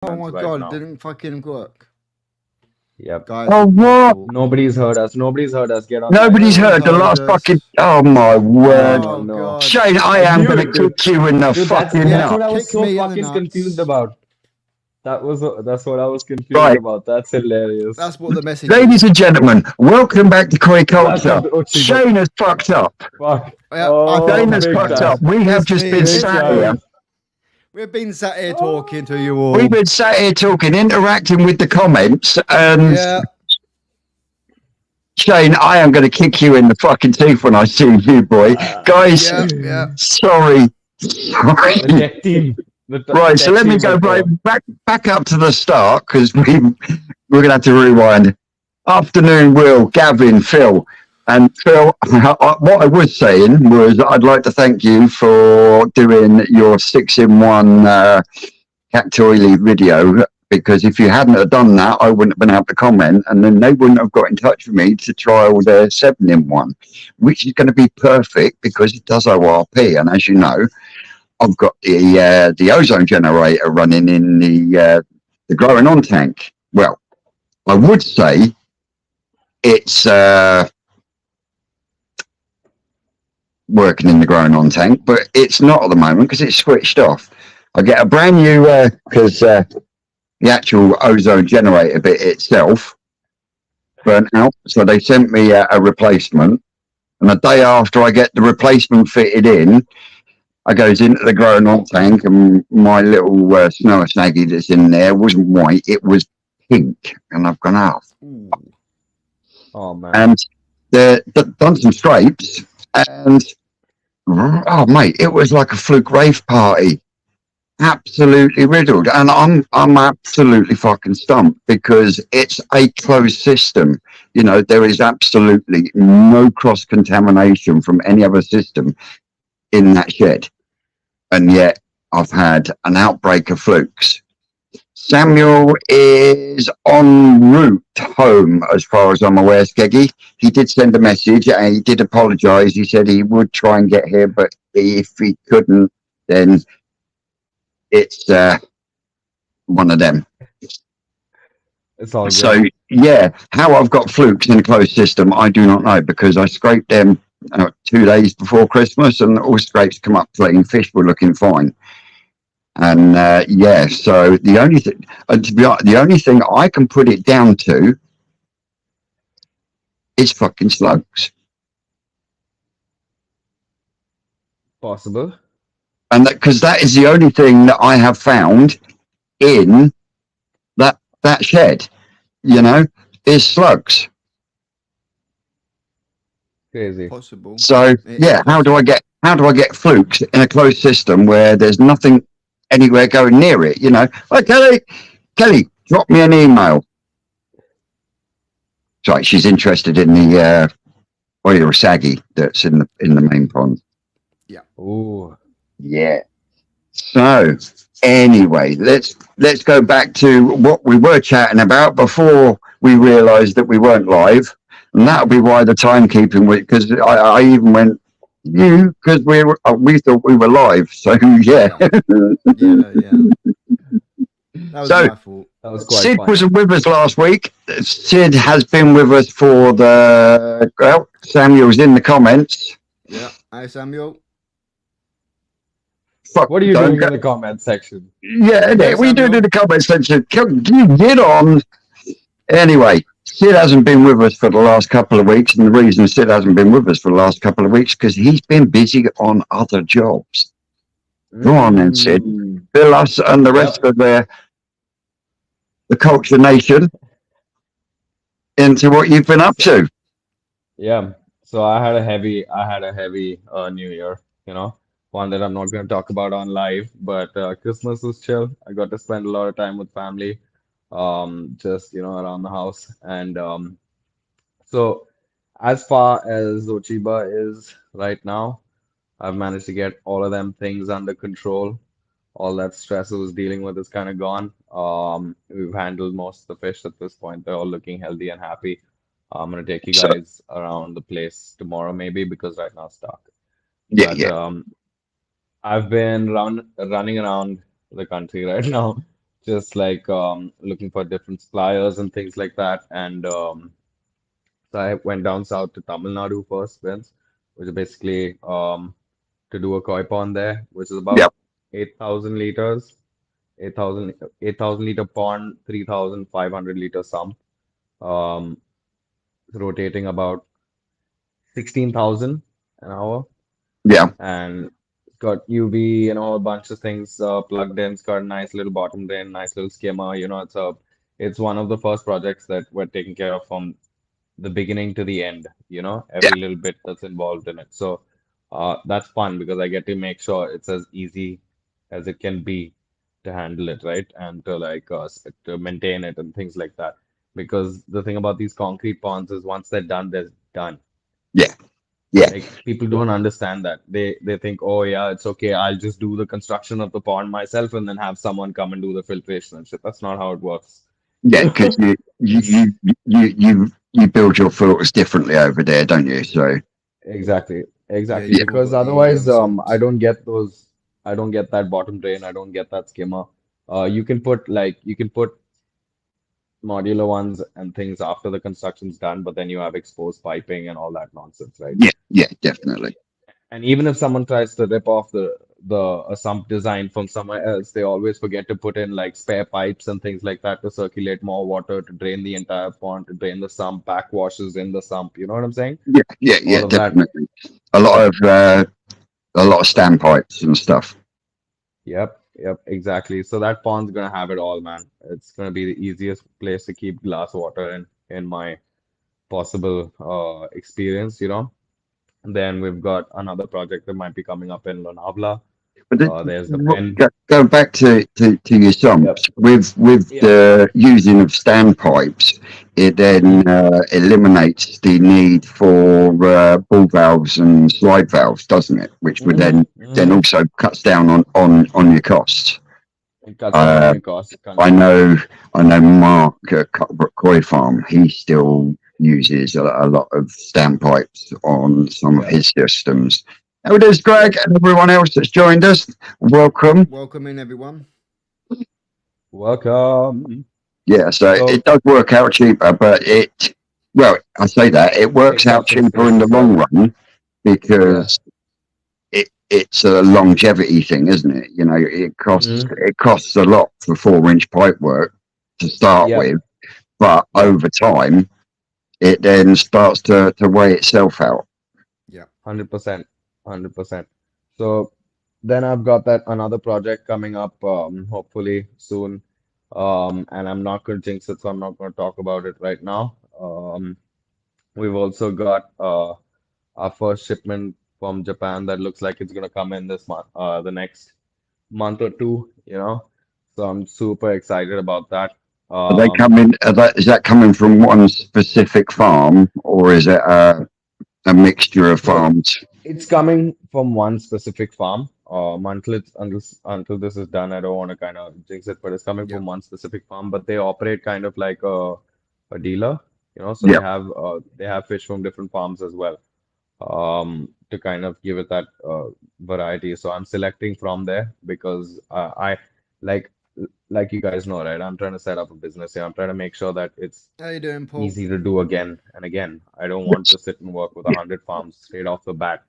Oh comments my right god, it now. didn't fucking work. Yep. Guys, Oh, it's my what? fault. Nobody's heard us. Nobody's heard us. Get online. No Nobody's one's heard the heard last fucking. us. Oh my No, word. no, Oh no. god. Shane, I I am knew going to it, dude. kick you in the Dude, fucking that's Yeah, what I nuts. was kick so me in the fucking confused nuts. about. That's what I was confused Right. about. That's hilarious. That's what the message Ladies is. and gentlemen, welcome back to Koi That's Culture. what Ochiba. Shane has fucked up. Fuck. Yeah, I Oh, Shane fucked has up, big fucked time. up. guys. We have It's just me. been Big It's sat time. here. me. We've been sat here talking to you Oh. We've all. been sat here talking, interacting with the comments, and Yeah. Shane, I am going to kick you in the fucking teeth when I see you, boy. Guys, Yeah. Yeah. sorry. The tech team. The Right, so tech let me team go of back up to the start because we're gonna have to rewind. Afternoon, Will, Gavin, Phil, and Phil. What I was saying was I'd like to thank you for doing your 6-in-1 Cactoily video because if you hadn't have done that, I wouldn't have been able to comment, and then they wouldn't have got in touch with me to trial their 7-in-1, which is going to be perfect because it does ORP, and as you know. I've got the ozone generator running in the growing on tank. Well, I would say it's working in the growing on tank, but it's not at the moment because it's switched off. I get a brand new because the actual ozone generator bit itself burnt out, so they sent me a replacement. And the day after I get the replacement fitted in, I goes into the growing on tank, and my little snow snaggy that's in there wasn't white; it was pink. And I've gone out, Ooh. Oh man. and they've done some scrapes, and oh mate, it was like a fluke rave party, absolutely riddled. And I'm absolutely fucking stumped because it's a closed system. You know, there is absolutely no cross contamination from any other system in that shed. And yet I've had an outbreak of flukes. Samuel is en route home, as far as I'm aware, Skeggy. He did send a message and he did apologise. He said he would try and get here, but if he couldn't, then it's one of them. It's all good. So, yeah, how I've got flukes in a closed system, I do not know because I scraped them 2 days before Christmas and all scrapes come up clean. Fish were looking fine. And yeah, so the only thing, the only thing I can put it down to is fucking slugs. Possible. And because that is the only thing that I have found in that shed, you know, is slugs. Crazy. Possible. So yeah, how do I get flukes in a closed system where there's nothing anywhere going near it? You know, like Kelly, drop me an email. Sorry, she's interested in the oil saggy that's in the main pond. Ooh. Yeah. So anyway, let's go back to what we were chatting about before we realised that we weren't live, and that'll be why the timekeeping was, because I even went you because we thought we were live. So yeah. Yeah. That was So- my fault. That was quite Sid funny. wasn't with us last week. Sid has been with us for the Samuel's in the comments. Yeah. Hi, Samuel. Fuck, What are you don't doing go- in the comment section? Yeah, Yeah, we do it Samuel. in the comment section. Can you get on? Anyway, Sid hasn't been with us for the last couple of weeks, and the reason Sid hasn't been with us for the last couple of weeks because he's been busy on other jobs. Go on then, Sid. Fill us and the rest of the Culture Nation into what you've been up to. Yeah. So I had a heavy New Year, you know, one that I'm not going to talk about on live, but Christmas was chill. I got to spend a lot of time with family, just, you know, around the house. And so as far as Ochiba is right now, I've managed to get all of them things under control. All that stress I was dealing with is kind of gone. We've handled most of the fish at this point. They're all looking healthy and happy. I'm gonna take you So- guys around the place tomorrow, maybe because right now it's dark. Yeah, But yeah. I've been running around the country right now, just like looking for different suppliers and things like that. And so I went down south to Tamil Nadu first, Vince, which is basically to do a koi pond there, which is about Yep. 8,000 liters, 8,000 liter pond, 3,500 liter sump, um, rotating about 16,000 an hour, Yeah. and it's got UV, a bunch of things plugged in. It's got a nice little bottom drain, nice little skimmer. It's one of the first projects that we're taking care of from the beginning to the end, Yeah. every little bit that's involved in it. So that's fun because I get to make sure it's as easy as it can be to handle it, right? And to to maintain it and things like that. Because the thing about these concrete ponds is once they're done, they're done. Yeah. Yeah. Like people don't understand that. They think, oh yeah, it's okay. I'll just do the construction of the pond myself and then have someone come and do the filtration and shit. That's not how it works. Yeah. Because you build your filters differently over there, don't you? So Exactly, Yeah, exactly. you've yeah. all Because got otherwise, the I salts. don't get those. I don't get that bottom drain. I don't get that skimmer. You can put modular ones and things after the construction's done, but then you have exposed piping and all that nonsense, right? Yeah. Yeah. Definitely. And even if someone tries to rip off the a sump design from somewhere else, they always forget to put in like spare pipes and things like that to circulate more water, to drain the entire pond, to drain the sump, backwashes in the sump. You know what I'm saying? Yeah. Yeah. Yeah. All of that. Definitely. A lot Yep. of standpipes and stuff. Yep, exactly. So that pond's gonna have it all, man. It's gonna be the easiest place to keep glass water in my possible experience. And then we've got another project that might be coming up in Lonavala. But There's the pen. going back to your Yep. sumps, with Yep. the using of standpipes, it then hmm eliminates the need for ball valves and slide valves, doesn't it? Which would then hmm also cuts down on your costs. It cuts down on Uh, your costs I considerably. know I know Mark at Cuttbrook Koi Farm. He still uses a lot of standpipes on some of Yep. his systems. How it is, Yep. Greg, and everyone else that's joined us. Welcome. Welcome in, everyone. Welcome. Yeah, so it So does work out cheaper, but well, I say that it works takes out up some cheaper space in the as long well. run Yeah. because it's a longevity thing, isn't it? You know, hmm it costs a lot for 4-inch pipe work to start Yep. with, but Yep. over time it then starts to weigh itself out. Yeah. 100%. 100%. So then I've got that another project coming up, hopefully soon. And I'm not going to jinx it, so I'm not going to talk about it right now. We've also got our first shipment from Japan that looks like it's going to come in this month, the next month or two. So I'm super excited about that. Are they Um, coming? Is that coming from one specific farm, or is it a mixture of so farms? it's coming from one specific farm. Until this is done, I don't want to kind of jinx it, but it's coming Yeah. from one specific farm. But they operate kind of like a dealer. So Yeah, they have fish from different farms as well. To kind of give it that variety. So I'm selecting from there because I like like you guys know, right? I'm trying to set up a business here. I'm trying to make sure that it's How you doing, Paul? easy to do again and again. I don't want to sit and work with 100 farms straight off the bat,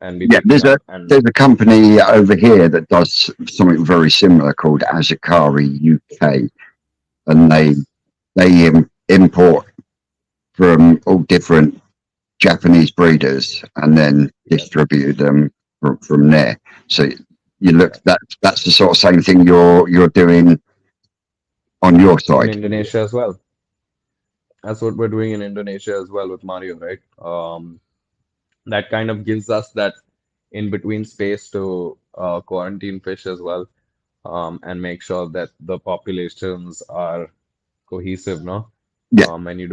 and be yeah. picking up. And There's a company over here that does something very similar called Azakari UK, and nice. they import from all different Japanese breeders and then Yeah. distribute them from there. So you Yeah. look that's the sort of same thing you're doing on your In side. Indonesia as well. That's what we're doing in Indonesia as well with Mario, right? That kind of gives us that in between space to quarantine fish as well, and make sure that the populations are cohesive, no? Yeah, And you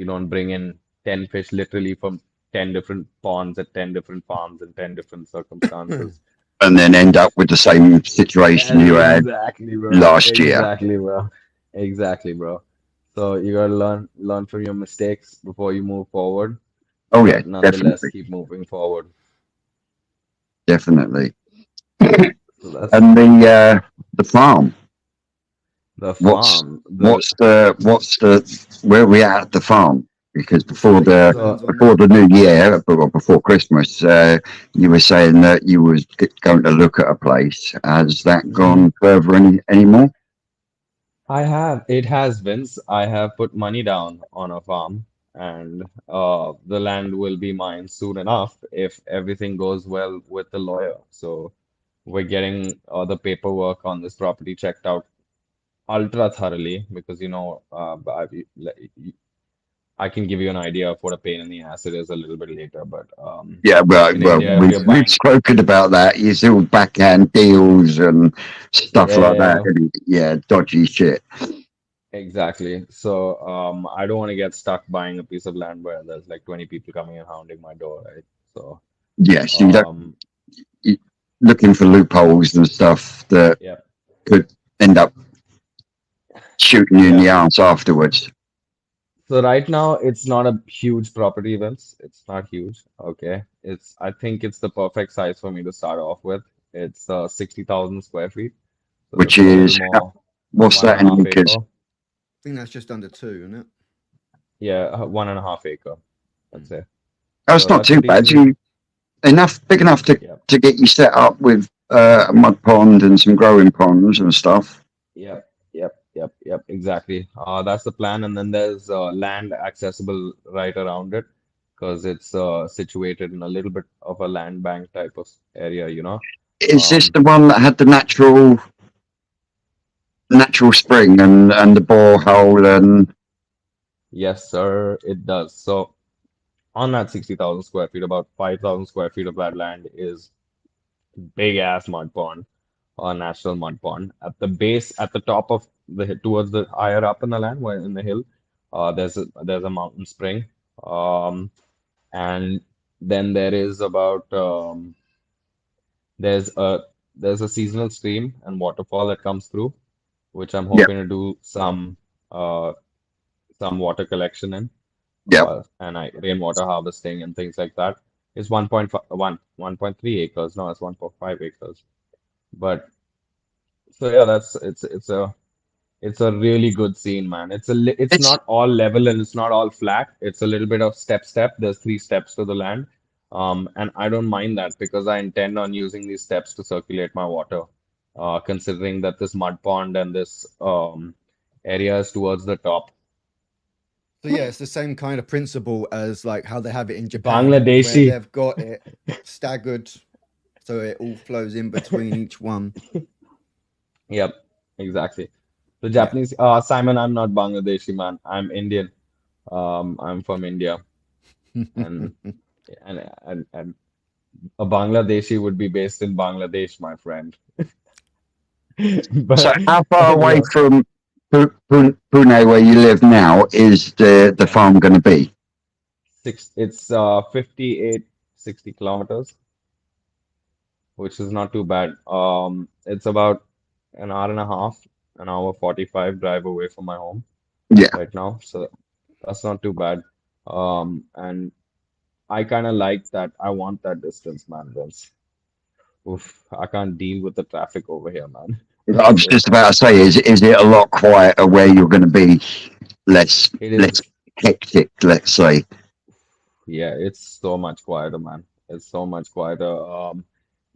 don't bring in 10 fish literally from 10 different ponds at 10 different farms in 10 different circumstances. and then end up with the same situation you had Exactly, bro. last year. Exactly, bro. Exactly, bro. So you gotta learn from your mistakes before you move forward, Oh yeah, but nonetheless definitely, keep moving forward. definitely. So that's And the farm. The What's farm. The what's the where are we at the farm? Because before the Plans on before the new year, well, before Christmas, you were saying that you was going to look at a place. Has that gone further anymore? it has Vince. I have put money down on a farm, and the land will be mine soon enough if everything goes well with the lawyer. So we're getting the paperwork on this property checked out ultra thoroughly because I can give you an idea of what a pain in the ass it is a little bit later. But Yeah, in well, India, if you're we've buying, spoken about that. You see all backhand deals and stuff like that. yeah. And, yeah, dodgy shit. Exactly. So, I don't want to get stuck buying a piece of land where there's like 20 people coming and hounding my door, right? So, Yes, you don't um, you, looking for loopholes and stuff that yeah, could end up shooting you in yeah. the arse afterwards. So right now it's not a huge property, Vince. It's not huge. Okay. I think it's the perfect size for me to start off with. It's 60,000 square feet. So Which this is a little is more what's one and that a in half acres? acre. I think that's just under 2, isn't it? Yeah, 1.5 acre, I'd say. That's So not that's a too bad. decent, Big enough yeah. to get you set up with a mud pond and some growing ponds and stuff. Yep, exactly. That's the plan, and then there's land accessible right around it because it's situated in a little bit of a land bank type of area, you know. Is this Um, the one that had the natural spring and the borehole and yes, sir, it does. So on that 60,000 square feet, about 5,000 square feet of that land is big ass mud pond or natural mud pond. At the base, at the top of towards the higher up in the land, where in the hill, there's a mountain spring. Um, and then there's a there's a seasonal stream and waterfall that comes through, which I'm yeah, hoping to do uh some water collection in, yeah. and rainwater harvesting and things like that. It's 1.3 acres. No, it's 1.5 acres. But so yeah, it's a really good scene, man. It's It's not all level and it's not all flat. It's a little bit of step. There's three steps to the land. And I don't mind that because I intend on using these steps to circulate my water. Considering that this mud pond and this area is towards the top. So yeah, it's the same kind of principle as like how they have it in Japan, where Bangladeshi. they've got it staggered, so it all flows in between each one. Yep, exactly. The Yeah. Japanese, Simon, I'm not Bangladeshi, man. I'm Indian. I'm from India, and and a Bangladeshi would be based in Bangladesh, my friend. so But how far away yeah, from Pune where you live now is the yeah, farm going to be? it's 58, 60 kilometers, which is not too bad. It's about an hour and a half, an hour 45 drive away from my home Yeah, right now, so that's not too bad. And I kind of like that. I want that distance, man. Vince. Oof, I can't deal with the traffic over here, man. I It's was so just about to toxic. say, is it a lot quieter where you're going to be less It less is, hectic, let's say? yeah, it's so much quieter, man. It's so much quieter.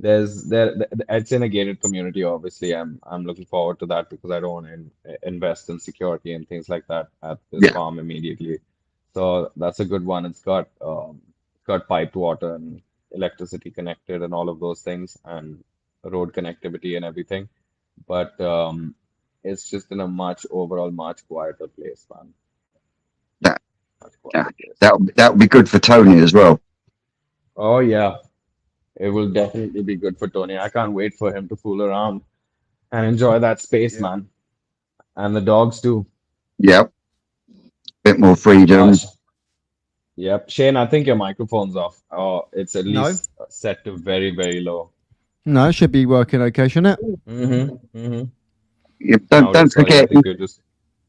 It's in a gated community, obviously. I'm looking forward to that because I don't want to invest in security and things like that at this Yeah, farm immediately. So that's a good one. It's got piped water and electricity connected and all of those things and road connectivity and everything. But it's just in a much quieter place, man. that Much yeah, quieter place. that would be good for Tony as well. Oh yeah, it will definitely be good for Tony. I can't wait for him to fool around and enjoy that space, Yeah. man. And the dogs too. Yeah, bit more freedom. Sh Yep. Shane, I think your microphone's off. Oh, it's at No, least set to very, very low. no, it should be working okay, shouldn't it? Mm-hmm. Yeah, Now it is. Sorry, I think you're just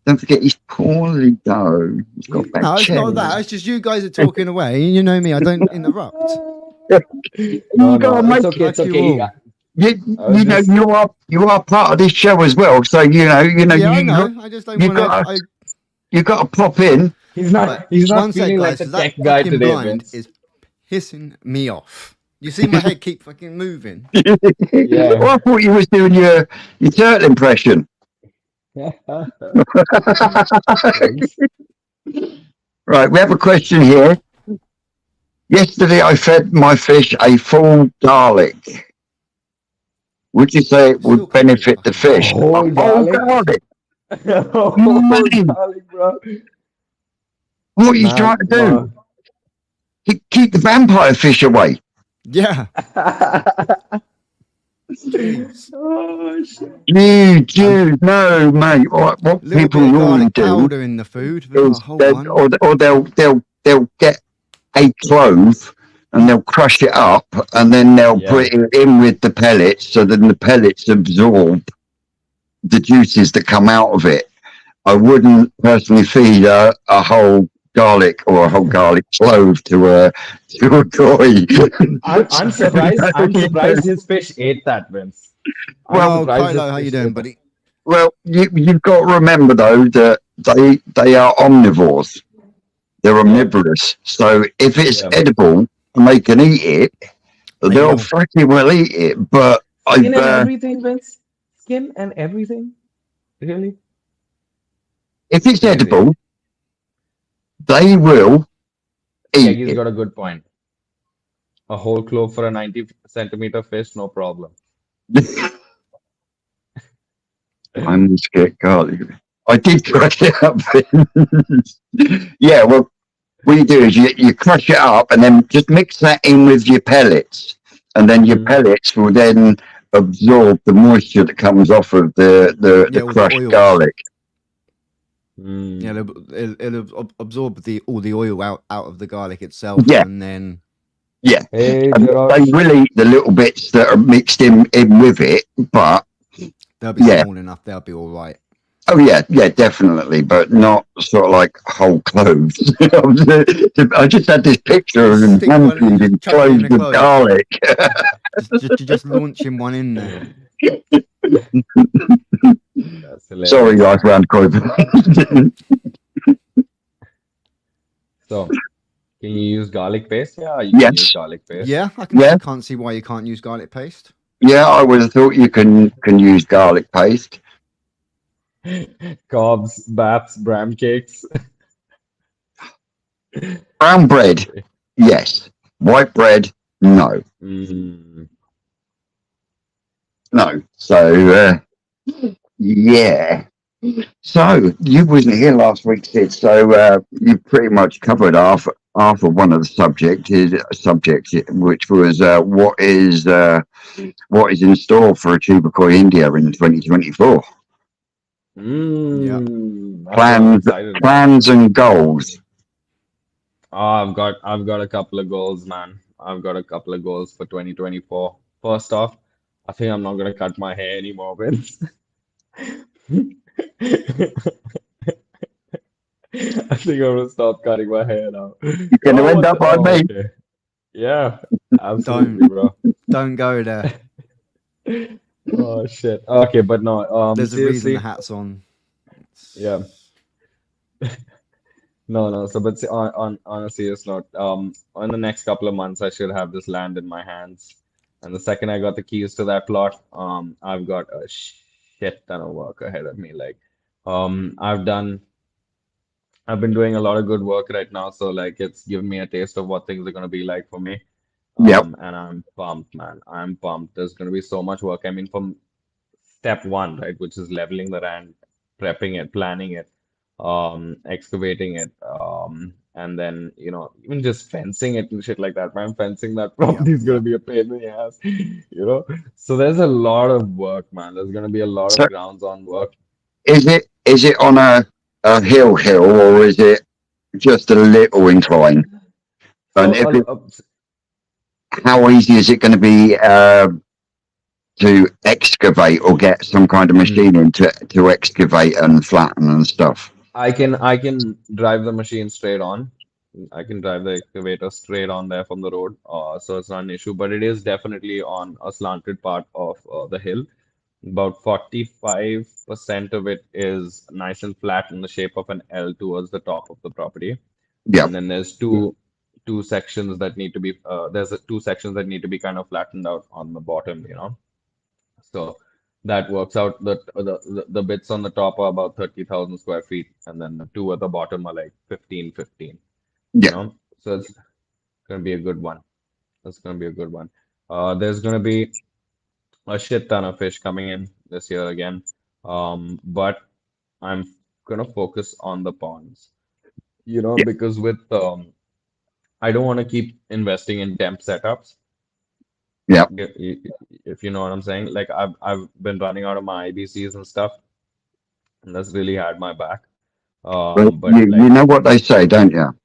don't forget he's poorly though. He's got back No, it's not chest. that. It's just you guys are talking away. You know me. I don't interrupt. You no, gotta no. make It's okay. It's Like you okay. all. You know, you are part of this show as well. So Yeah, I you know. I just don't you want got to. you got to pop in. He's not One sec, feeling like guys, the 'cause tech that guy fucking today, blind Vince. is pissing me off. You see my head keep fucking moving. Yeah. Well, I thought you was doing your turtle impression. Thanks. Right, we have a question here. Yesterday, I fed my fish a full garlic. Would you say it Still would can't eat benefit the fucking fish? whole A whole garlic? garlic. Oh, Man, garlic, bro. what are you Man, trying to do? Keep the vampire fish away. Yeah. Jeez. Oh shit. Dude, no, mate. What Little people bit of normally garlic do powder in the food, but not is a whole one. or they'll get a clove and they'll crush it up and then they'll put it in with the pellets, so then the pellets absorb the juices that come out of it. I wouldn't personally feed a whole garlic or a whole garlic clove to a koi. I'm surprised his fish ate that, Vince. Well, Kylo, how you doing, buddy? Well, you've got to remember though that they are omnivores. They're omnivorous. So if it's edible and they can eat it, they'll freaking well eat it. But Skin and everything, Vince. Skin and everything. Really? if it's edible, they will eat He's it. got a good point. A whole clove for a 90-centimeter fish, no problem. I'm scared garlic. I did crush it up. Yeah, well, what you do is you crush it up and then just mix that in with your pellets, and then your pellets will then absorb the moisture that comes off of the crushed garlic. Yeah, it'll absorb all the oil out of the garlic itself, and then hey, and they will eat the little bits that are mixed in with it, but they'll be small enough. They'll be all right. Oh yeah, definitely, but not sort of like whole cloves. I just had this picture of them hand-feeding cloves of garlic. just launching one in there. Sorry, guys, round quote. So, can you use garlic paste? Yeah, you can use garlic paste. Yeah, I can't see why you can't use garlic paste. Yeah, I would have thought you can use garlic paste. Cobb's, Baps, Bram cakes. Brown bread, yes. White bread, no. No. So, yeah. So, you wasn't here last week, Sid, so you pretty much covered half of one of the subjects, which was what is in store for Achuba Koi India in 2024. Plans and goals. I've got a couple of goals, man. I've got a couple of goals for 2024. First off, I think I'm not gonna cut my hair anymore, Vince. I think I'm gonna stop cutting my hair now. You're gonna end up on me. Okay. Yeah, absolutely, bro. Don't go there. Oh shit. Okay, but no. There's a reason the hat's on. Yeah. No. So, but on a serious note, on the next couple of months, I should have this land in my hands, and the second I got the keys to that plot, I've got a shit ton of work ahead of me. Like, I've been doing a lot of good work right now, so like it's given me a taste of what things are gonna be like for me. And I'm pumped, man. I'm pumped. There's gonna be so much work. I mean, from step one, right, which is leveling the land, prepping it, planning it, excavating it, and then even just fencing it and shit like that. Man, fencing that property is gonna be a pain in the ass, So there's a lot of work, man. There's gonna be a lot of grounds on work. Is it on a hill, or is it just a little incline? And how easy is it going to be to excavate or get some kind of machine in to excavate and flatten and stuff? I can drive the machine straight on. I can drive the excavator straight on there from the road, so it's not an issue. But it is definitely on a slanted part of the hill. About 45% of it is nice and flat in the shape of an L towards the top of the property. Yeah. And then there's two sections that need to be two sections that need to be kind of flattened out on the bottom, you know. So that works out. The bits on the top are about 30,000 square feet, and then the two at the bottom are like 15, you Yeah. know. So it's gonna be a good one. That's gonna be a good one. There's gonna be a shit ton of fish coming in this year again. But I'm gonna focus on the ponds, you know, Yeah. because with I don't want to keep investing in temp setups. Yeah. If you know what I'm saying. Like I've been running out of my IBCs and stuff, and that's really had my back. Well, But you like know what they say, don't you?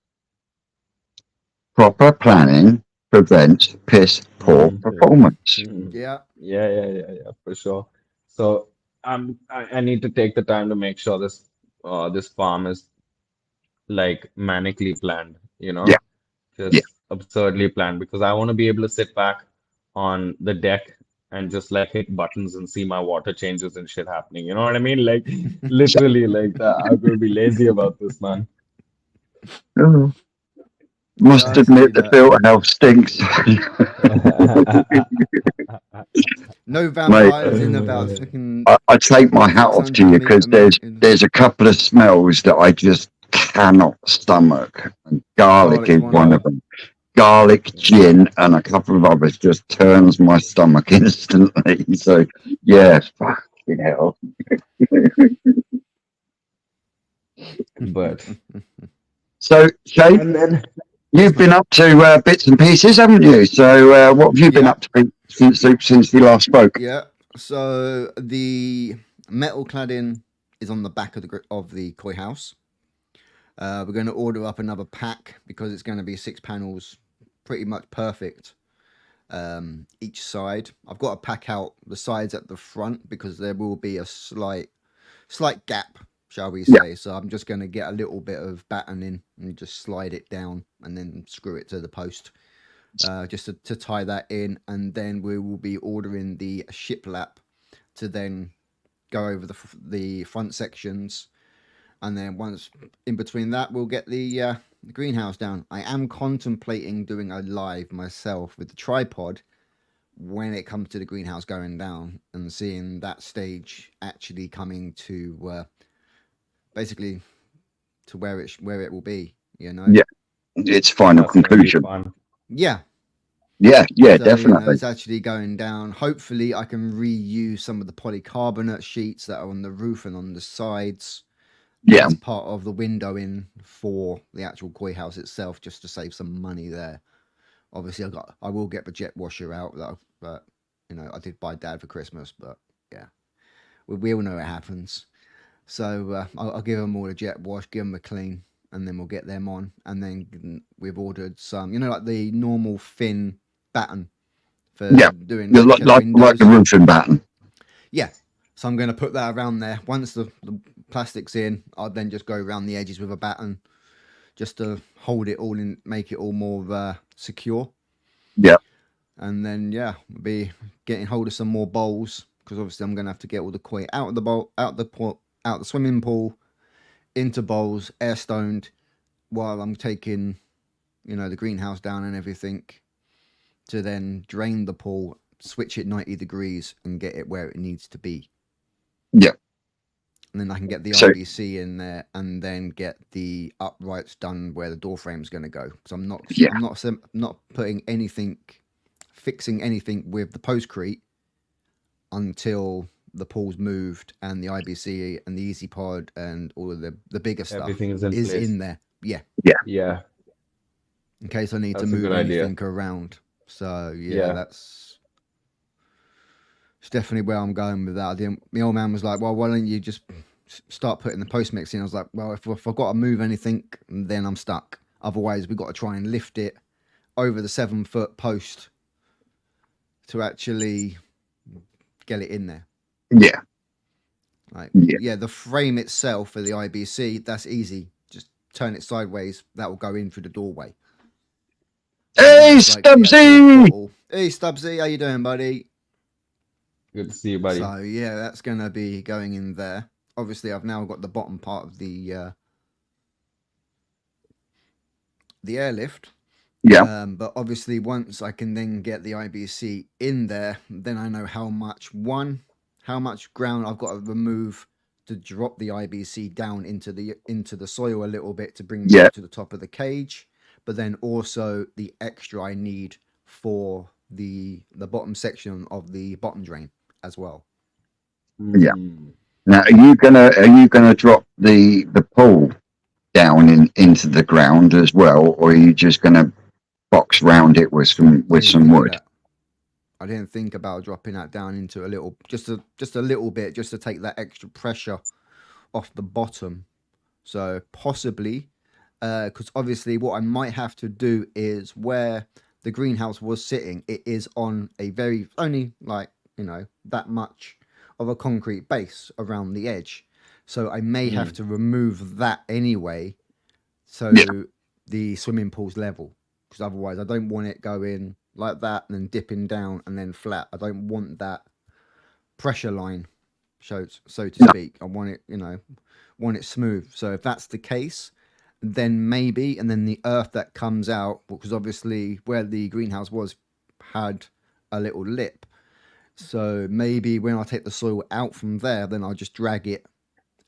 Proper planning prevents piss poor mhm, performance. mhm. Yeah. Yeah, for sure. So I need to take the time to make sure this farm is like manically planned, you Yeah. know, Yeah. just absurdly planned because I want to be able to sit back on the deck and just like hit buttons and see my water changes and shit happening. You know what I mean? Like literally like that. I'm gonna be lazy about this, man. Oh, Yeah, must I see admit the that. filter health stinks. No Mate, vampires in about fucking I take my hat off to 600 you meter because there's a couple of smells that I just cannot stomach. And garlic garlic's is one of one of them. them. Garlic, gin, and a couple of others just turns my stomach instantly. So yeah, fucking hell. But So Shay, and then yes, you've man. been up to bits and pieces, haven't you? So what have you been Yeah, up to since we last spoke? yeah. So the metal cladding is on the back of the koi house. We're going to order up another pack because it's going to be 6 panels, pretty much perfect each side. I've got to pack out the sides at the front because there will be a slight gap, shall we Yeah, say. So I'm just going to get a little bit of batten in and just slide it down and then screw it to the post. Just to tie that in, and then we will be ordering the shiplap to then go over the front sections, and then once in between that, we'll get the greenhouse down. I am contemplating doing a live myself with the tripod when it comes to the greenhouse going down and seeing that stage actually coming to basically to where it will be. You know. yeah, its final That's gonna be conclusion. fun. Yeah. Yeah, So, you know, definitely. it's actually going down. Hopefully, I can reuse some of the polycarbonate sheets that are on the roof and on the sides Yeah, as part of the window in for the actual koi house itself, just to save some money there. Obviously, I will get the jet washer out, but you know, I did buy Dad for Christmas, but yeah, we all know it happens. So I'll give them all a jet wash, give them a clean, and then we'll get them on. And then we've ordered some, you know, like the normal thin batten for yeah. doing Yeah, like shed like the windows. roofing batten. Yeah. So I'm going to put that around there. Once the plastic's in, I'll then just go around the edges with a batten just to hold it all in, make it all more secure. Yeah, And then, yeah, we'll be getting hold of some more bowls because obviously I'm going to have to get all the koi out of the bowl, out the swimming pool, into bowls, air stoned, while I'm taking, you know, the greenhouse down and everything to then drain the pool, switch it 90 degrees and get it where it needs to be. yeah. And then I can get the So IBC in there and then get the uprights done where the door frame's going to go. Because yeah, I'm not putting anything, fixing anything with the postcrete until the pool's moved and the IBC and the Easy Pod and all of the bigger stuff Everything is in is place. in there. Yeah. Yeah, In case I need to that's a move good idea. anything around. So yeah, Yeah. it's definitely where I'm going with that. The old man was like, "Well, why don't you just start putting the post mix in?" I was like, "Well, if I've got to move anything, then I'm stuck. Otherwise, we've got to try and lift it over the 7 foot post to actually get it in there." yeah, Like, yeah, yeah, the frame itself for the IBC, that's easy. Just turn it sideways, that will go in through the doorway. Hey, It's like the actual Stubbsy! portal. Hey Stubbsy, how you doing, buddy? Good to see you, buddy. So yeah, that's gonna be going in there. Obviously, I've now got the bottom part of the airlift. Yeah, But obviously, once I can then get the IBC in there, then I know how much ground I've got to remove to drop the IBC down into the soil a little bit to bring me Yeah. up to the top of the cage. But then also the extra I need for the bottom section of the bottom drain as well. Yeah. Mm. now are you gonna drop the pole down into the ground as well, or are you just gonna box round it with some I didn't some think of wood? that. I didn't think about dropping that down into a little, just a little bit, just to take that extra pressure off the bottom. So possibly, because obviously what I might have to do is where the greenhouse was sitting, it is on a very only like that much of a concrete base around the edge. So I may have to remove that anyway, so Yeah. the swimming pool's level. Because otherwise, I don't want it going like that and then dipping down and then flat. I don't want that pressure line, so to No. speak. I want it, want it smooth. So if that's the case, then maybe, and then the earth that comes out, because obviously where the greenhouse was had a little lip. So maybe when I take the soil out from there, then I'll just drag it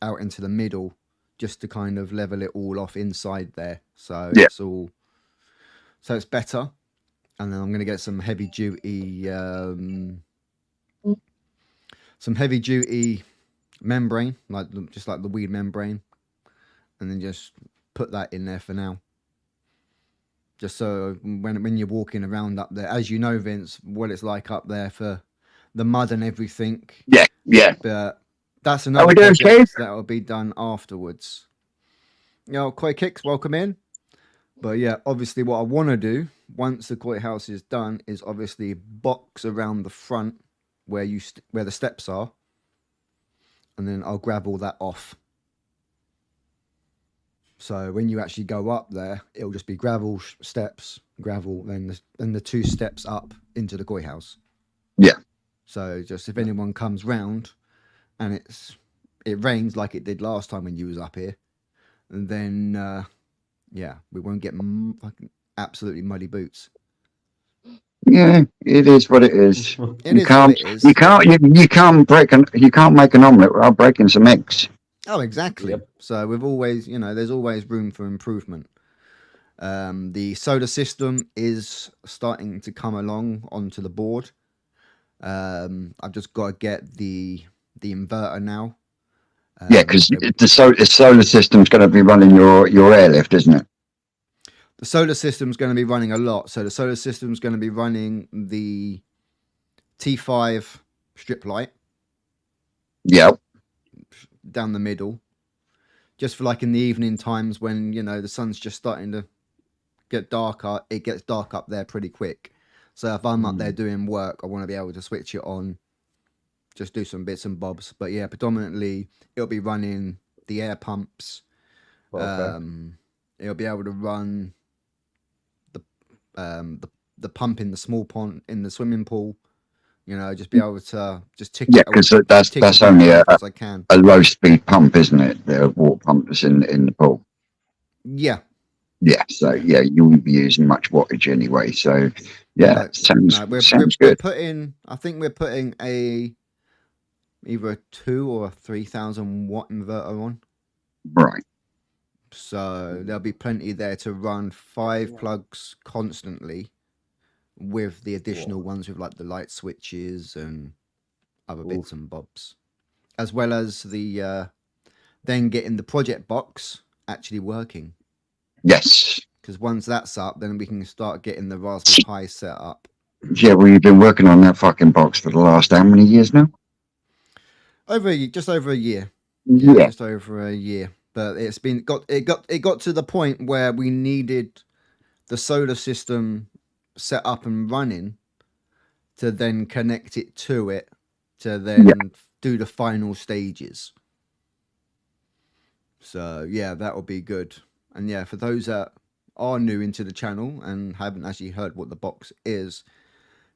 out into the middle just to kind of level it all off inside there. So Yeah. it's better. And then I'm going to get some heavy duty membrane, just like the weed membrane, and then just put that in there for now. Just so when you're walking around up there, as you know, Vince, what it's like up there for the mud and everything. Yeah. But that's How another we doing, project Steve? that will be done afterwards. Koi Kicks, welcome in. But yeah, obviously what I want to do once the koi house is done is obviously box around the front where where the steps are, and then I'll gravel that off. So when you actually go up there, it'll just be gravel steps, gravel, then the 2 steps up into the koi house. Yeah. So just if anyone comes round and it rains like it did last time when you was up here, and then we won't get fucking absolutely muddy boots. Yeah, it is what it is. It you is can't what it is. you can't you can't make an omelette without breaking some eggs. Oh, exactly. Yep. So we've always, there's always room for improvement. The solar system is starting to come along onto the board. I've just got to get the inverter now. Yeah, because the solar system's going to be running your airlift, isn't it? The solar system's going to be running a lot. So the solar system's going to be running the T5 strip light. Yeah. Down the middle. Just for like in the evening times when, the sun's just starting to get darker. It gets dark up there pretty quick. So if I'm up there doing work, I want to be able to switch it on. Just do some bits and bobs. But yeah, predominantly it'll be running the air pumps. Okay. It'll be able to run the pump in the small pond in the swimming pool. Just be able to just tick. Yeah, because that's only a as I can. low speed pump, isn't it? The water pump that's in the pool. Yeah. Yeah, so yeah, you won't be using much wattage anyway. So yeah, sounds good. I think we're putting either a 2,000 or a 3,000 watt inverter on. Right. So there'll be plenty there to run 5 plugs constantly, with the additional ones with like the light switches and other bits and bobs, as well as the then getting the project box actually working. Yes. Because once that's up, then we can start getting the Raspberry Pi set up. Yeah, well, you've been working on that fucking box for the last how many years now? Just over a year. Yeah. Just over a year. But it got to the point where we needed the solar system set up and running to then connect it to it to then do the final stages. So yeah, that will be good. And yeah, for those that are new into the channel and haven't actually heard what the box is,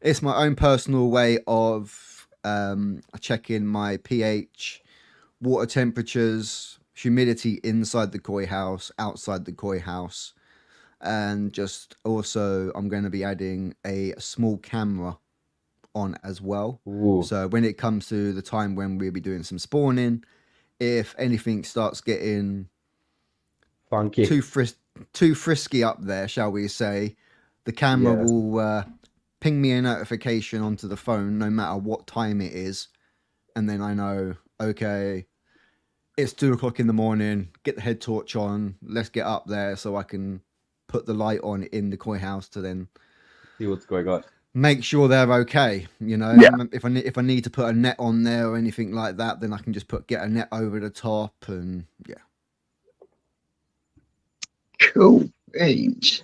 it's my own personal way of checking my pH, water temperatures, humidity inside the koi house, outside the koi house, and just also I'm going to be adding a small camera on as well. Ooh, So when it comes to the time when we'll be doing some spawning, if anything starts getting funky. too frisky up there, shall we say, the camera Yes. will ping me a notification onto the phone no matter what time it is, and then I know, okay, it's 2 o'clock in the morning, get the head torch on, let's get up there so I can put the light on in the koi house to then See what's going on. make sure they're okay. You know, Yeah. if I need to put a net on there or anything like that, then I can just get a net over the top, and yeah. Cool beans.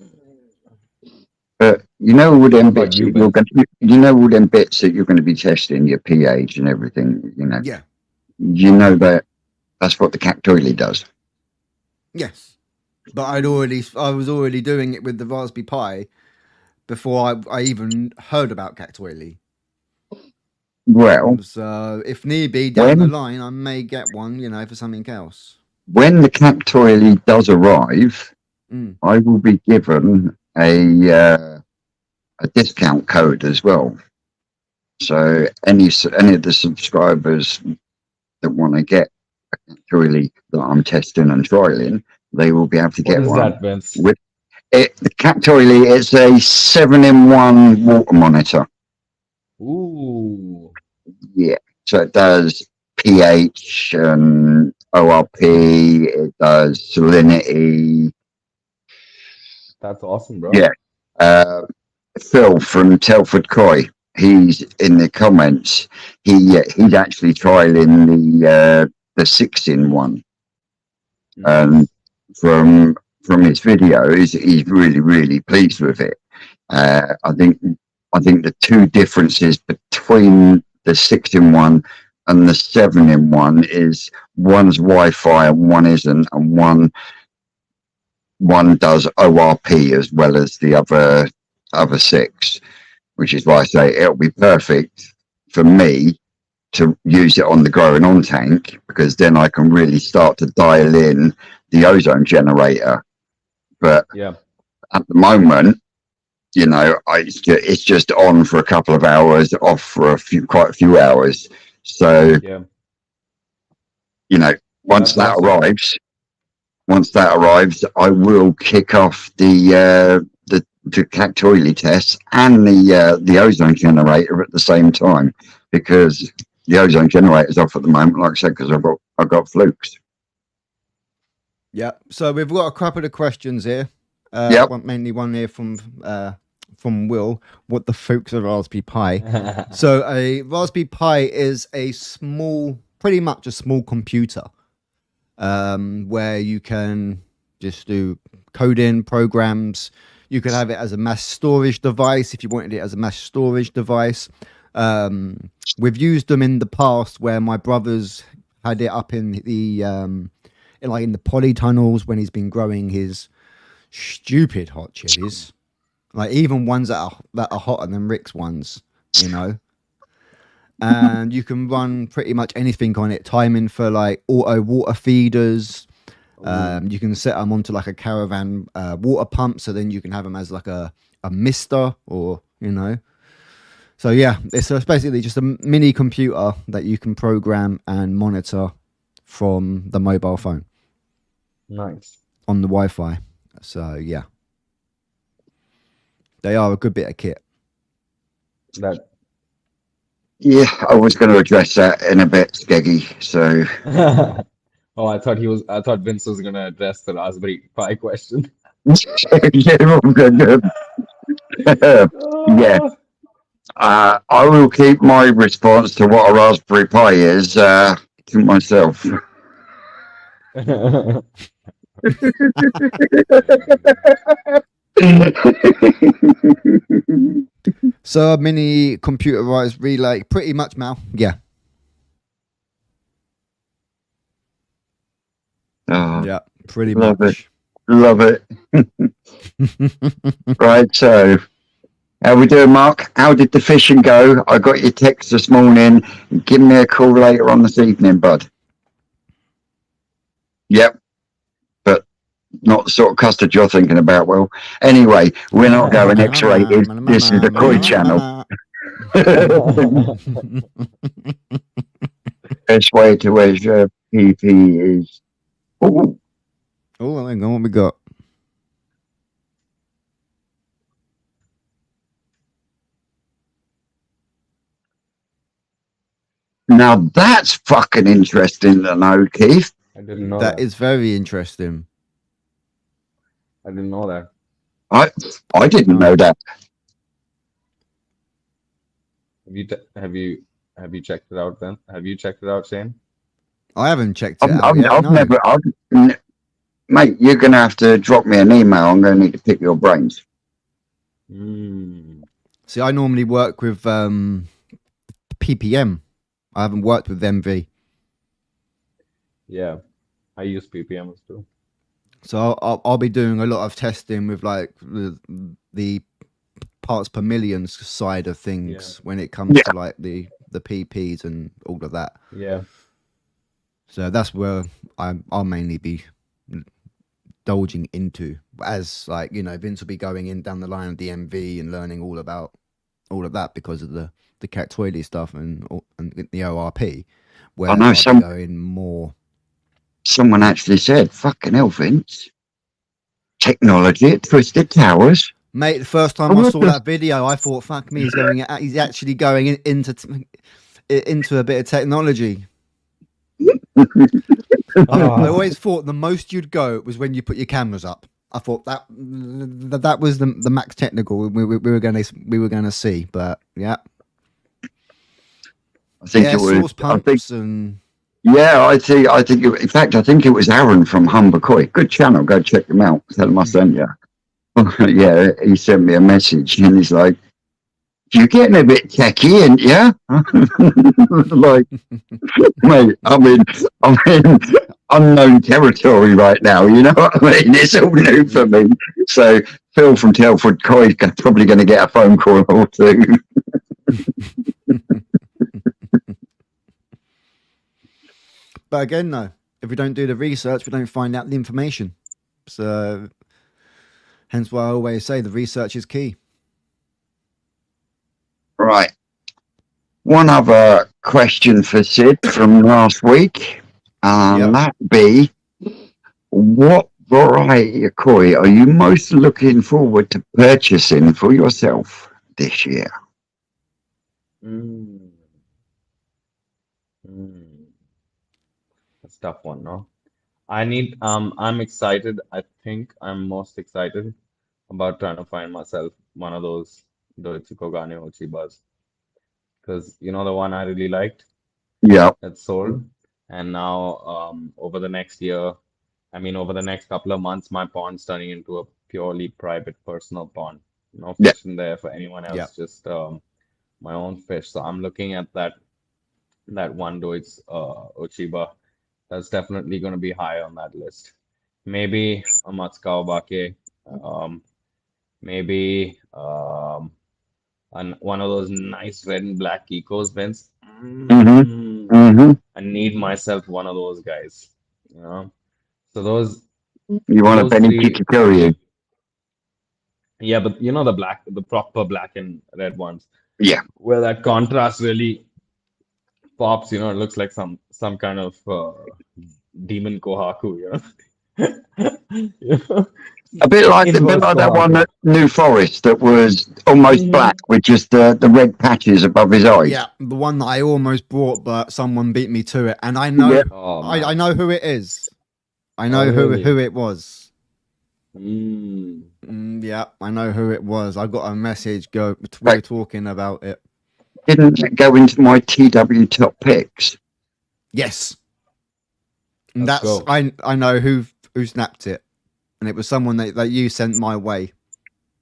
But you know all them How about bits you, that you're Ben? going you know all them bits that you're going to be testing your pH and everything, you know. Yeah. You know that that's what the Cactoily does. Yes. But I was already doing it with the Raspberry Pi before I even heard about Cactoily. Well, So if need be, down the when line, I may get one, you know, for something else. when the Cactoily does arrive, Mm. I will be given a discount code as well. So any of the subscribers that want to get a Cactoily that I'm testing and trialing, they will be able to What get is one. that, Vince? With it, the Cactoily is a 7-in-1 water monitor. Ooh, Yeah, so it does pH and ORP. It does salinity. that's awesome, bro. Yeah. Phil from Telford Koi, he's in the comments. He's actually trialing the 6-in-1. Nice. From his videos, he's really pleased with it. I think the two differences between the 6-in-1 and the 7-in-1 is one's Wi-Fi and one isn't, and one does ORP as well as the other 6, which is why I say it'll be perfect for me to use it on the growing on tank, because then I can really start to dial in the ozone generator. But Yeah. at the moment, you know, it's just on for a couple of hours, off for quite a few hours. So, Yeah. you know, once That's that awesome. arrives, I will kick off the Cactoily test and the ozone generator at the same time, because the ozone generator is off at the moment, like I said, because I've got flukes. Yeah. So we've got a couple of questions here. Yep. Mainly one here from Will. What the fuck's a Raspberry Pi? So a Raspberry Pi is pretty much a small computer, where you can just do coding programs. You could have it as a mass storage device if you wanted it as a mass storage device. We've used them in the past where my brother's had it up in the in the polytunnels when he's been growing his stupid hot chilies, like even ones that are hotter than Rick's ones, you know. And you can run pretty much anything on it. Timing for like auto water feeders. You can set them onto like a caravan water pump, so then you can have them as like a mister, or you know. So yeah, it's basically just a mini computer that you can program and monitor from the mobile phone Nice. on the Wi-Fi. So yeah, they are a good bit of kit. That. Yeah, I was going to address that in a bit, Skeggy. So Oh, I thought Vince was gonna address the Raspberry Pi question. yeah, good. Yeah, I will keep my response to what a Raspberry Pi is to myself. So a mini computerized relay, pretty much, Mal. Yeah. Oh, Yeah, pretty Love it. much. Love it. Right, so how we doing, Mark? How did the fishing go? I got your text this morning. Give me a call later on this evening, bud. Yep, but not the sort of custard you're thinking about. Well, anyway, we're not going X-rated. This is the Koi channel. Best way to measure PP is. Oh, Oh, hang on, what we got? now that's fucking interesting to know, Keith. I didn't know That that. is very interesting. I didn't know that. I didn't know that. Have you checked it out then? Have you checked it out, Shane? I haven't checked it out yet. I've No. never. Mate, you're gonna have to drop me an email. I'm gonna need to pick your brains. Mm. See, I normally work with PPM. I haven't worked with MV. Yeah, I use PPMs too. So I'll be doing a lot of testing with like the parts per million side of things when it comes to like the PPs and all of that. Yeah. So that's where I'll mainly be indulging into, as like, you know, Vince will be going in down the line of the MV and learning all about all of that because of the Cactoides stuff and the ORP, where I know I'll be going more. Someone actually said, "Fucking hell, Vince! Technology at Twisted Towers." Mate, the first time I saw that video, I thought, "Fuck me, he's actually going into a bit of technology." I always thought the most you'd go was when you put your cameras up. I thought that was the max technical we were gonna see, but yeah. I think it was. Source pumps and. Yeah, I think. In fact, I think it was Aaron from Humber Koi. Good channel. Go check him out. Tell him I sent you. Yeah, he sent me a message and he's like, "You're getting a bit techie, ain't ya?" Like, mate, I'm in unknown territory right now. You know what I mean? It's all new for me. So Phil from Telford Koi is probably going to get a phone call or two. But again, no, if we don't do the research, we don't find out the information. So, hence why I always say the research is key. Right. One other question for Sid from last week. That be, what variety of koi are you most looking forward to purchasing for yourself this year? That's a tough one, no? I'm excited. I think I'm most excited about trying to find myself one of those Doichikogane Ochibas. Because you know the one I really liked Yeah. that sold. And now over the next year, over the next couple of months, my pond's turning into a purely private personal pond. No fish in there for anyone else, just my own fish. So I'm looking at that one Deutsch Ochiba. That's definitely going to be high on that list. Maybe a Matsukao Bake, maybe one of those nice red and black Ecos, Vince. I need myself one of those guys, you know. So those. You want a Benny Kikikiryu? Yeah, but you know the proper black and red ones. Yeah. Where that contrast really pops, you know, it looks like some kind of demon Kohaku, you know. A bit like that one at New Forest that was almost black with just the red patches above his eyes. Yeah, the one that I almost bought, but someone beat me to it, and I know I know who it is. I know who it was. Yeah, I know who it was. I got a message. We were talking about it. Didn't it go into my TW top picks? Yes, and I know who snapped it, and it was someone that you sent my way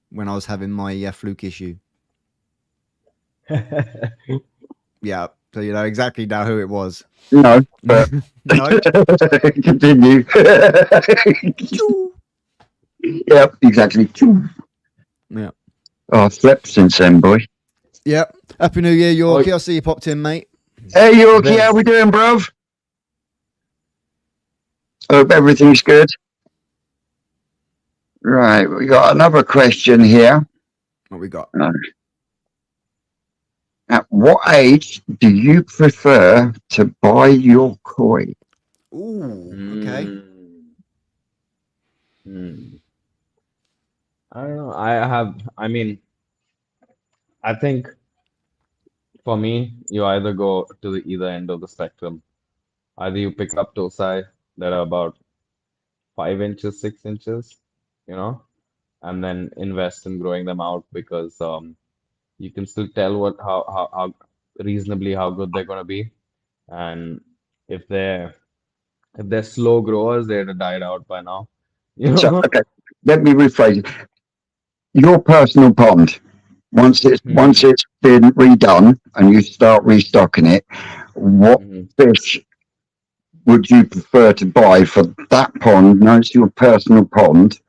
when I was having my fluke issue. Yeah, so you know exactly now who it was. No, but no. Continue. Yep, exactly. Yeah. Oh, I've slept since then, boy. Yep. Happy New Year, Yorkie. Oh, I see you popped in, mate. Hey, Yorkie, how there's we doing, bruv? Hope everything's good. Right, we got another question here. What we got? At what age do you prefer to buy your koi? Ooh, okay. mm, I don't know. I mean, I think for me, you either go to the either end of the spectrum. Either you pick up Tosai that are about 5 inches, 6 inches, you know, and then invest in growing them out because you can still tell how reasonably how good they're gonna be. And if they're slow growers, they'd have died out by now. You So, know? okay, let me rephrase it. Your personal pond, once Hmm. it's been redone and you start restocking it, what Hmm. fish would you prefer to buy for that pond? No, it's your personal pond.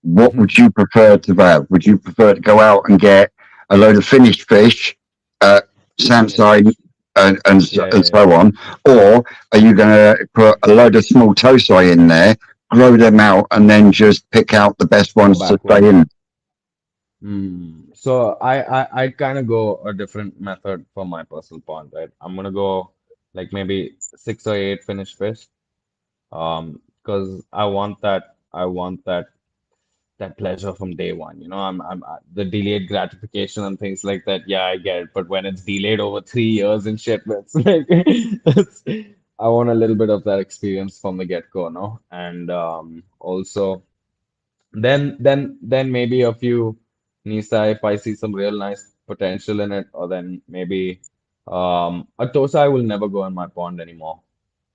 What Mhm. would you prefer to have? Would you prefer to go out and get a load of finished fish, Finished Sansai, fish. Yeah, and yeah, yeah. so on? Or are you going to put a load of small tosai in there, grow them out, and then just pick out the best Go ones to stay backwards. in? So I kind of go a different method for my personal pond, right? I'm gonna go like maybe 6 or 8 finished fish. Because I want that pleasure from day one. You know, the delayed gratification and things like that. Yeah, I get it. But when it's delayed over 3 years and shit, it's like I want a little bit of that experience from the get-go, no? And also then maybe a few Nisa if I see some real nice potential in it, or then maybe a Tosa will never go in my pond anymore.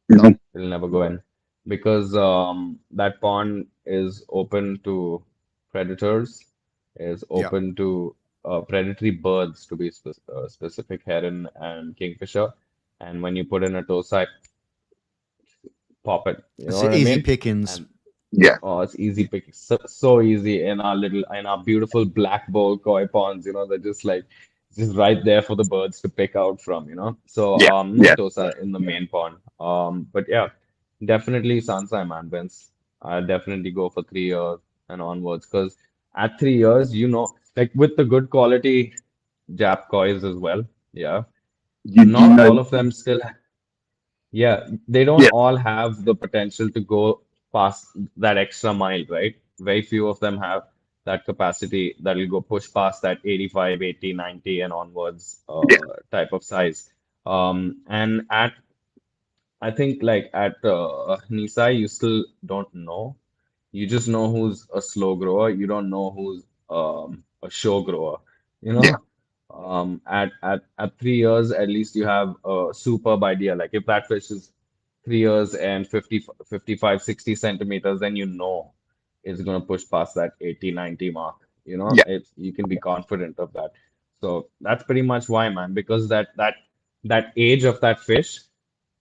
No, It'll never go in because that pond is open to predators, is Yep. open to predatory birds to be specific, heron and kingfisher. And when you put in a Tosa, pop it. You know It's what I easy mean? pickings. And yeah, oh, it's easy pick, so easy in our beautiful black bowl koi ponds. You know, they're just right there for the birds to pick out from. You know, so yeah, no yeah. Tosa in the main pond. But yeah, definitely Sansai man wins. I definitely go for 3 years and onwards because at 3 years, you know, like with the good quality Jap kois as well. Yeah, You not know, all of them still. Yeah, they don't yeah, all have the potential to go past that extra mile, right? Very few of them have that capacity that will go push past that 85, 80, 90 and onwards yeah. type of size. And I think like at Nisai, you still don't know. You just know who's a slow grower. You don't know who's a show grower. You Yeah. know, at 3 years, at least you have a superb idea. Like if that fish is 3 years and 50, 55, 60 centimeters, then you know it's going to push past that 80, 90 mark. You know, Yeah. you can be confident of that. So that's pretty much why, man, because that age of that fish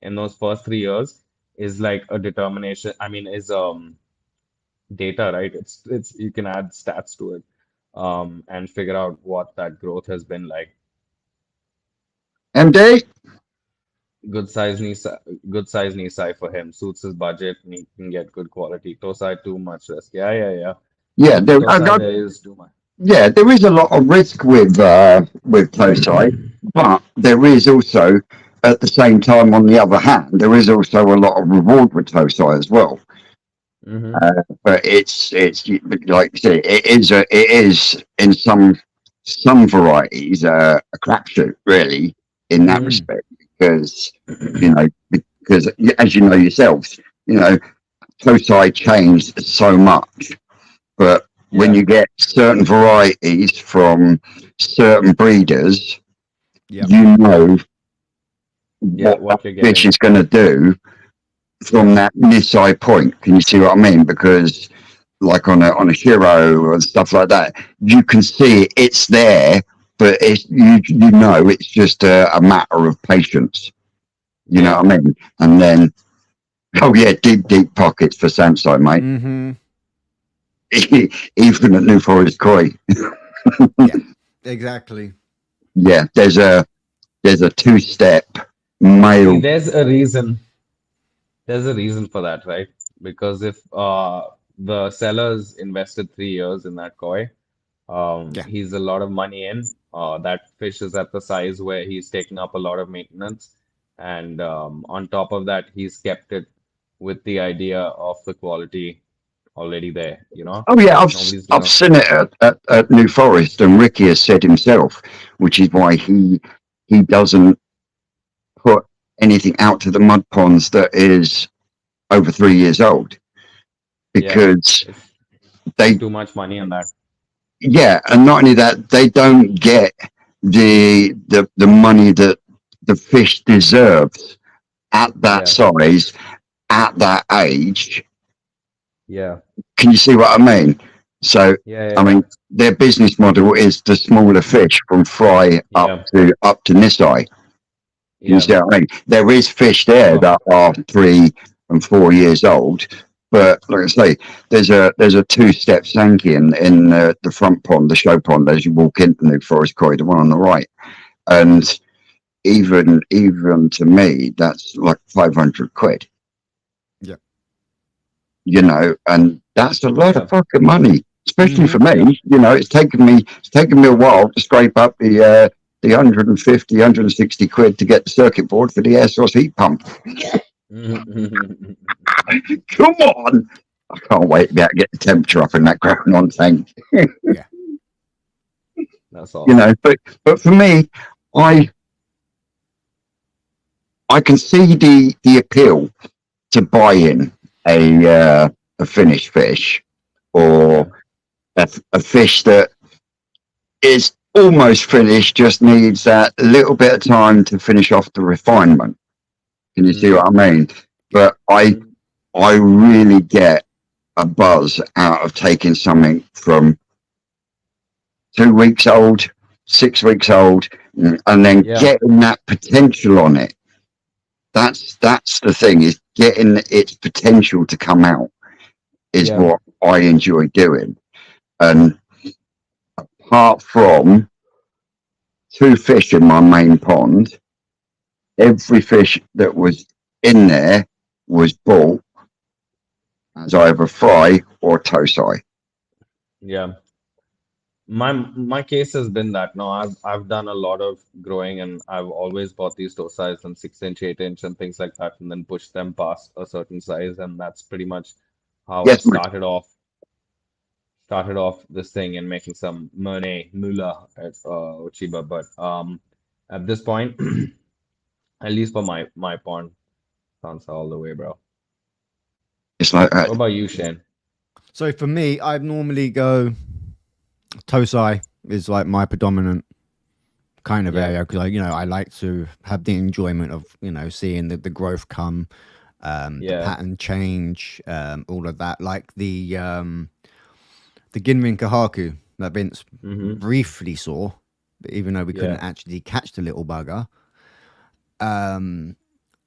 in those first 3 years is like a determination. I mean, is data, right? It's you can add stats to it, and figure out what that growth has been like. MD? Good size knee size for him suits his budget, and he can get good quality. Tosai too much risk. Yeah, yeah, yeah. Yeah, Tosai there is too much. yeah, there is a lot of risk with Tosai, but there is also, at the same time, on the other hand, there is also a lot of reward with Tosai as well. Hmm. But it's like you say, it is in some varieties a crapshoot really in that Mm. respect because because as you know yourselves, you know Tosai changed so much, but when Yeah, you get certain varieties from certain breeders, Yep. you know yeah, what that what you're fish getting. is going to do from Yeah, that Nisai point. Can you see what I mean? Because like on a hero and stuff like that, you can see it's there, but it's you know it's just a matter of patience. You know yeah. what I mean? And then oh yeah, deep pockets for Samsung, mate. Mm-hmm. even at New Forest Koi. Exactly. Yeah, there's a two-step See, male. there's a reason for that, right? Because if the sellers invested 3 years in that koi, Yeah. he's a lot of money in. That fish is at the size where he's taking up a lot of maintenance, and on top of that, he's kept it with the idea of the quality already there. You know, Oh yeah, nobody's I've gonna. seen it at New Forest, and Ricky has said himself, which is why he doesn't put anything out to the mud ponds that is over 3 years old Yeah, because it's they, too much money on that. yeah, and not only that, they don't get the money that the fish deserves at that Yeah, size, at that age. yeah, Can you see what I mean? So, yeah, I yeah, mean, their business model is the smaller fish from fry yeah, up to Nisai. Can you yeah. see what I mean? There is fish there Oh, that are 3 and 4 years old, but like I say, there's a two-step Sankey in the front pond, the show pond, as you walk into New Forest Quarry, the one on the right, and even to me, that's like 500 quid, Yeah. you know, and that's a lot of yeah, fucking money, especially Hmm. for me. yeah. You know, it's taken me a while to scrape up the 150, 160 quid to get the circuit board for the air source heat pump. Come on. I can't wait to get the temperature up in that ground on tank. Yeah. That's You awesome. know, but for me, I I can see the appeal to buying a finished fish Yeah, or a fish that is almost finished, just needs that little bit of time to finish off the refinement. Can you see Hmm. what I mean? Yeah. But mhm, I really get a buzz out of taking something from 2 weeks old, 6 weeks old, and then yeah, getting that potential on it. That's the thing, is getting its potential to come out is yeah, what I enjoy doing. And apart from two fish in my main pond, every fish that was in there was bought as either fry or tosai. yeah. My case has been that no, I've done a lot of growing and I've always bought these toe size and 6 inch, 8 inch and things like that, and then pushed them past a certain size, and that's pretty much how I Yes, mate. started off this thing and making some money moolah at Uchiba. But at this point, at least for my pond, sounds all the way, bro. It's like What that. about you, Shane? So for me, I normally go Tosai is like my predominant kind of Yeah. area because I like to have the enjoyment of seeing the growth come, the Yeah. pattern change, all of that. Like the Ginrin Kahaku that Vince Mm-hmm. briefly saw, but even though we couldn't Yeah. actually catch the little bugger,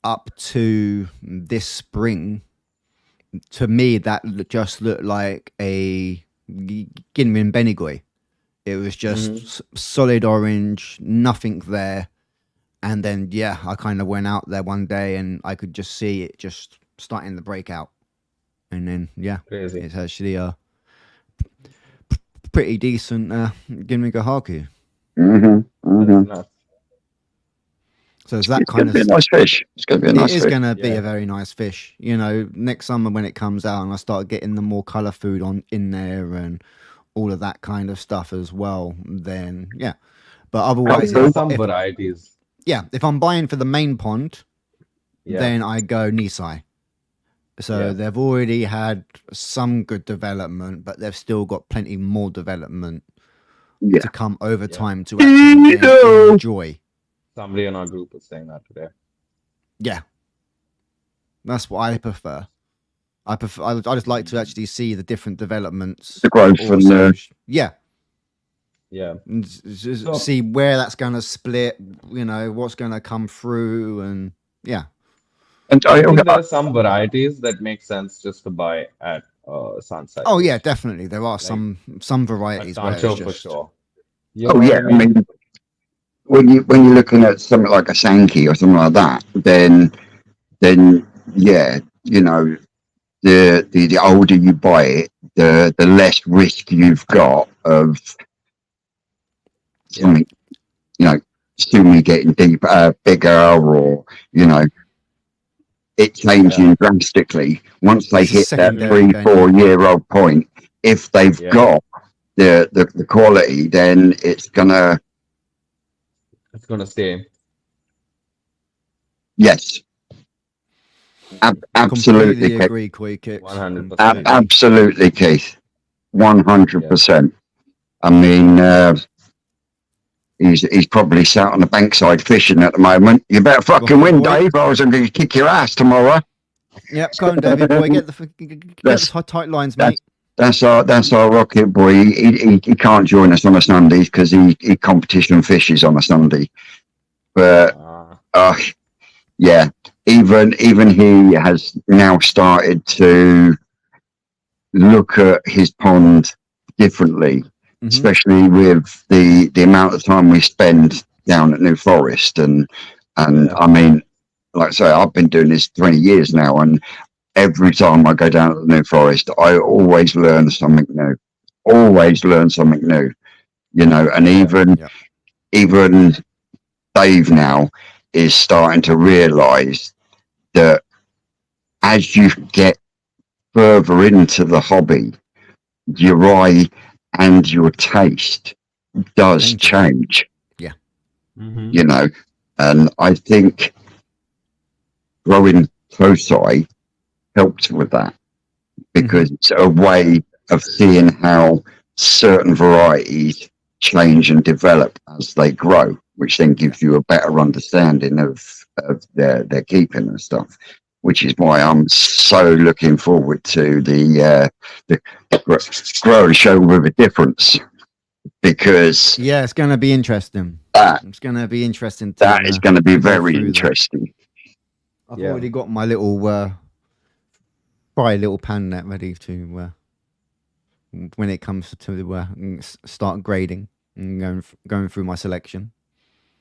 up to this spring, to me that just looked like a Ginrin Benigoi. It was just Mm-hmm. solid orange, nothing there. And then, yeah, I kind of went out there one day and I could just see it just starting to break out. And then, yeah, Crazy. it's actually a pretty decent Ginriga Haku. Mm-hmm, That's mm-hmm. nuts. So it's that It's going kind to of be a nice fish. It's going to be a It nice is fish. going to be Yeah. a very nice fish. Next summer when it comes out and I start getting the more color food on in there and all of that kind of stuff as well, then yeah. But I otherwise, think Cutthroat. there's some varieties. if I'm buying for the main pond, Yeah. then I go Nisai. So Yeah. they've already had some good development, but they've still got plenty more development Yeah. to come over Yeah. time to actually then Dino! enjoy. Somebody in our group was saying that today. Yeah, that's what I prefer. I just like to actually see the different developments. The growth and Also, yeah, Yeah. and So see where that's going to split. What's going to come through, and yeah, and I think there are some varieties that make sense just to buy at sunset Oh yeah, fish. definitely. There are Like some a varieties where it's tancho for just sure. You Oh know what yeah, I I mean? mean, when you're looking at something like a Sankey or something like that, then yeah, you know, the older you buy it, the less risk you've got of Yeah, something, you know, sooner getting deeper, bigger, or you know, it yeah, changing drastically once they it's a hit that hmm secondary three, gain. 4 year old point. If they've yeah. got the quality, then it's gonna, It's gonna stay. yes, absolutely, Completely Keith. agree, Koi Kicks. 100%. Completely. Absolutely, Keith. Yeah. 100%. I mean, he's probably sat on the bankside fishing at the moment. You better Go fucking on, win, boy. Dave. I was going to kick your ass tomorrow. Yep, go on, Davy boy. Get the that's tight lines, that's mate. that's our rocket boy. He can't join us on a Sunday because he competition fishes on a Sunday. But Uh, yeah, even he has now started to look at his pond differently, Hmm. especially with the amount of time we spend down at New Forest. And yeah. I mean, like I say, I've been doing this 20 years now, and every time I go down to the New Forest, I always learn something new. Always learn something new, you know. And Yeah. Yep. even Dave now is starting to realise that as you get further into the hobby, your eye and your taste does Changes. change, Yeah. hmm you know. And I think growing Tosai helps with that Hmm. because it's a way of seeing how certain varieties change and develop as they grow, which then Yeah. gives you a better understanding of their keeping and stuff. Which is why I'm so looking forward to the grow show with a difference, because Yeah, it's gonna be interesting. that It's gonna be interesting that is going to be to go very through that. interesting. I've Yeah. already got my little fry little pan net ready to when it comes to start grading and going through my selection.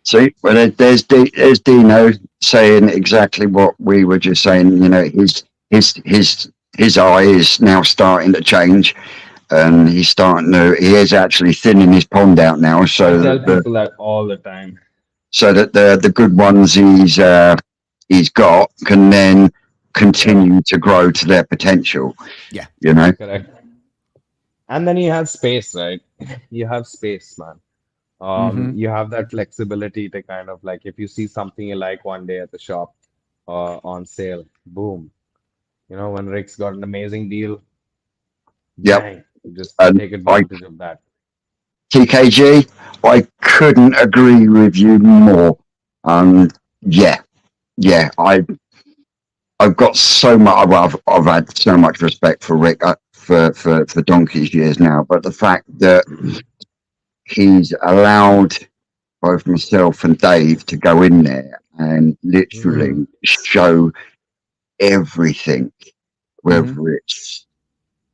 See, well, there's Dino saying exactly what we were just saying. You know, his eye is now starting to change, and he is actually thinning his pond out now, I so tell that people that all the time. the good ones he's got can then Yeah, continue to grow to their potential. Yeah. You know, correct. And then you have space, right? You have space, man. Hmm. You have that flexibility to kind of like if you see something you like one day at the shop on sale, boom. You know, when Rick's got an amazing deal, yep. bang, you just And take I advantage of that. TKG, I couldn't agree with you more. Yeah, yeah, I've got so much. Well, I've had so much respect for Rick for donkey's years now. But the fact that he's allowed both myself and Dave to go in there and hmm literally show everything, Hmm. whether it's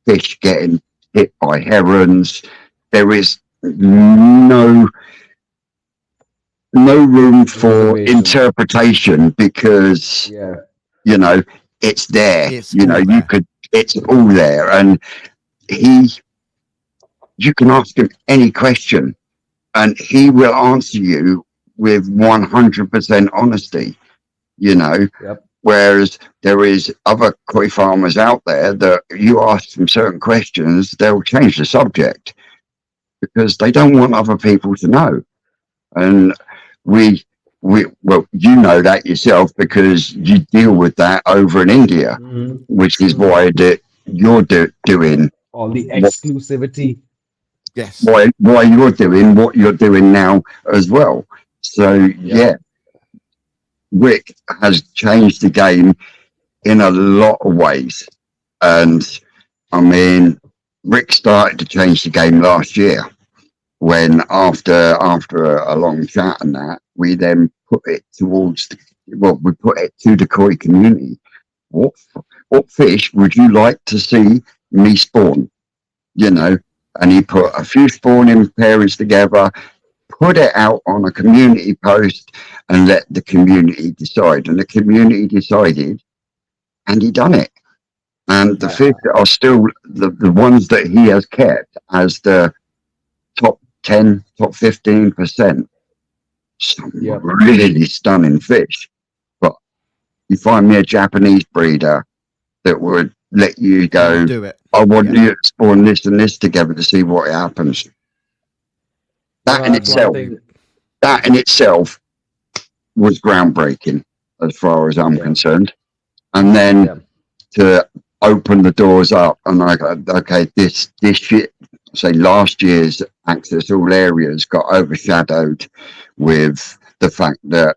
fish getting hit by herons, there is no room for Reservations. interpretation because Yeah, you know it's there. It's You know, all there. it's all there, and he you can ask him any question and he will answer you with 100% honesty, you know. yep. Whereas there is other koi farmers out there that you ask them certain questions, they'll change the subject because they don't want other people to know. And we well, you know that yourself because you deal with that over in India, hmm which is hmm why that you're doing All the what exclusivity. Yes. why you're doing what you're doing now as well. So Yep. yeah, Rick has changed the game in a lot of ways, and I mean, Rick started to change the game last year when after a long chat and that we then put it towards we put it to the koi community. What what fish would you like to see me spawn, you know, and he put a few spawning parents together, put it out on a community post, and let the community decide. And the community decided, and he done it. And the fish are still the ones that he has kept as the top 10, top 15%. Some Yep. really stunning fish. But you find me a Japanese breeder that would let you go, Do it. I want Yeah. you to spawn this and this together to see what happens. That in That's one itself, thing. that in itself was groundbreaking as far as I'm Yeah. concerned. And then Yeah. to open the doors up and I go, okay, this shit, say last year's Access All Areas got overshadowed with the fact that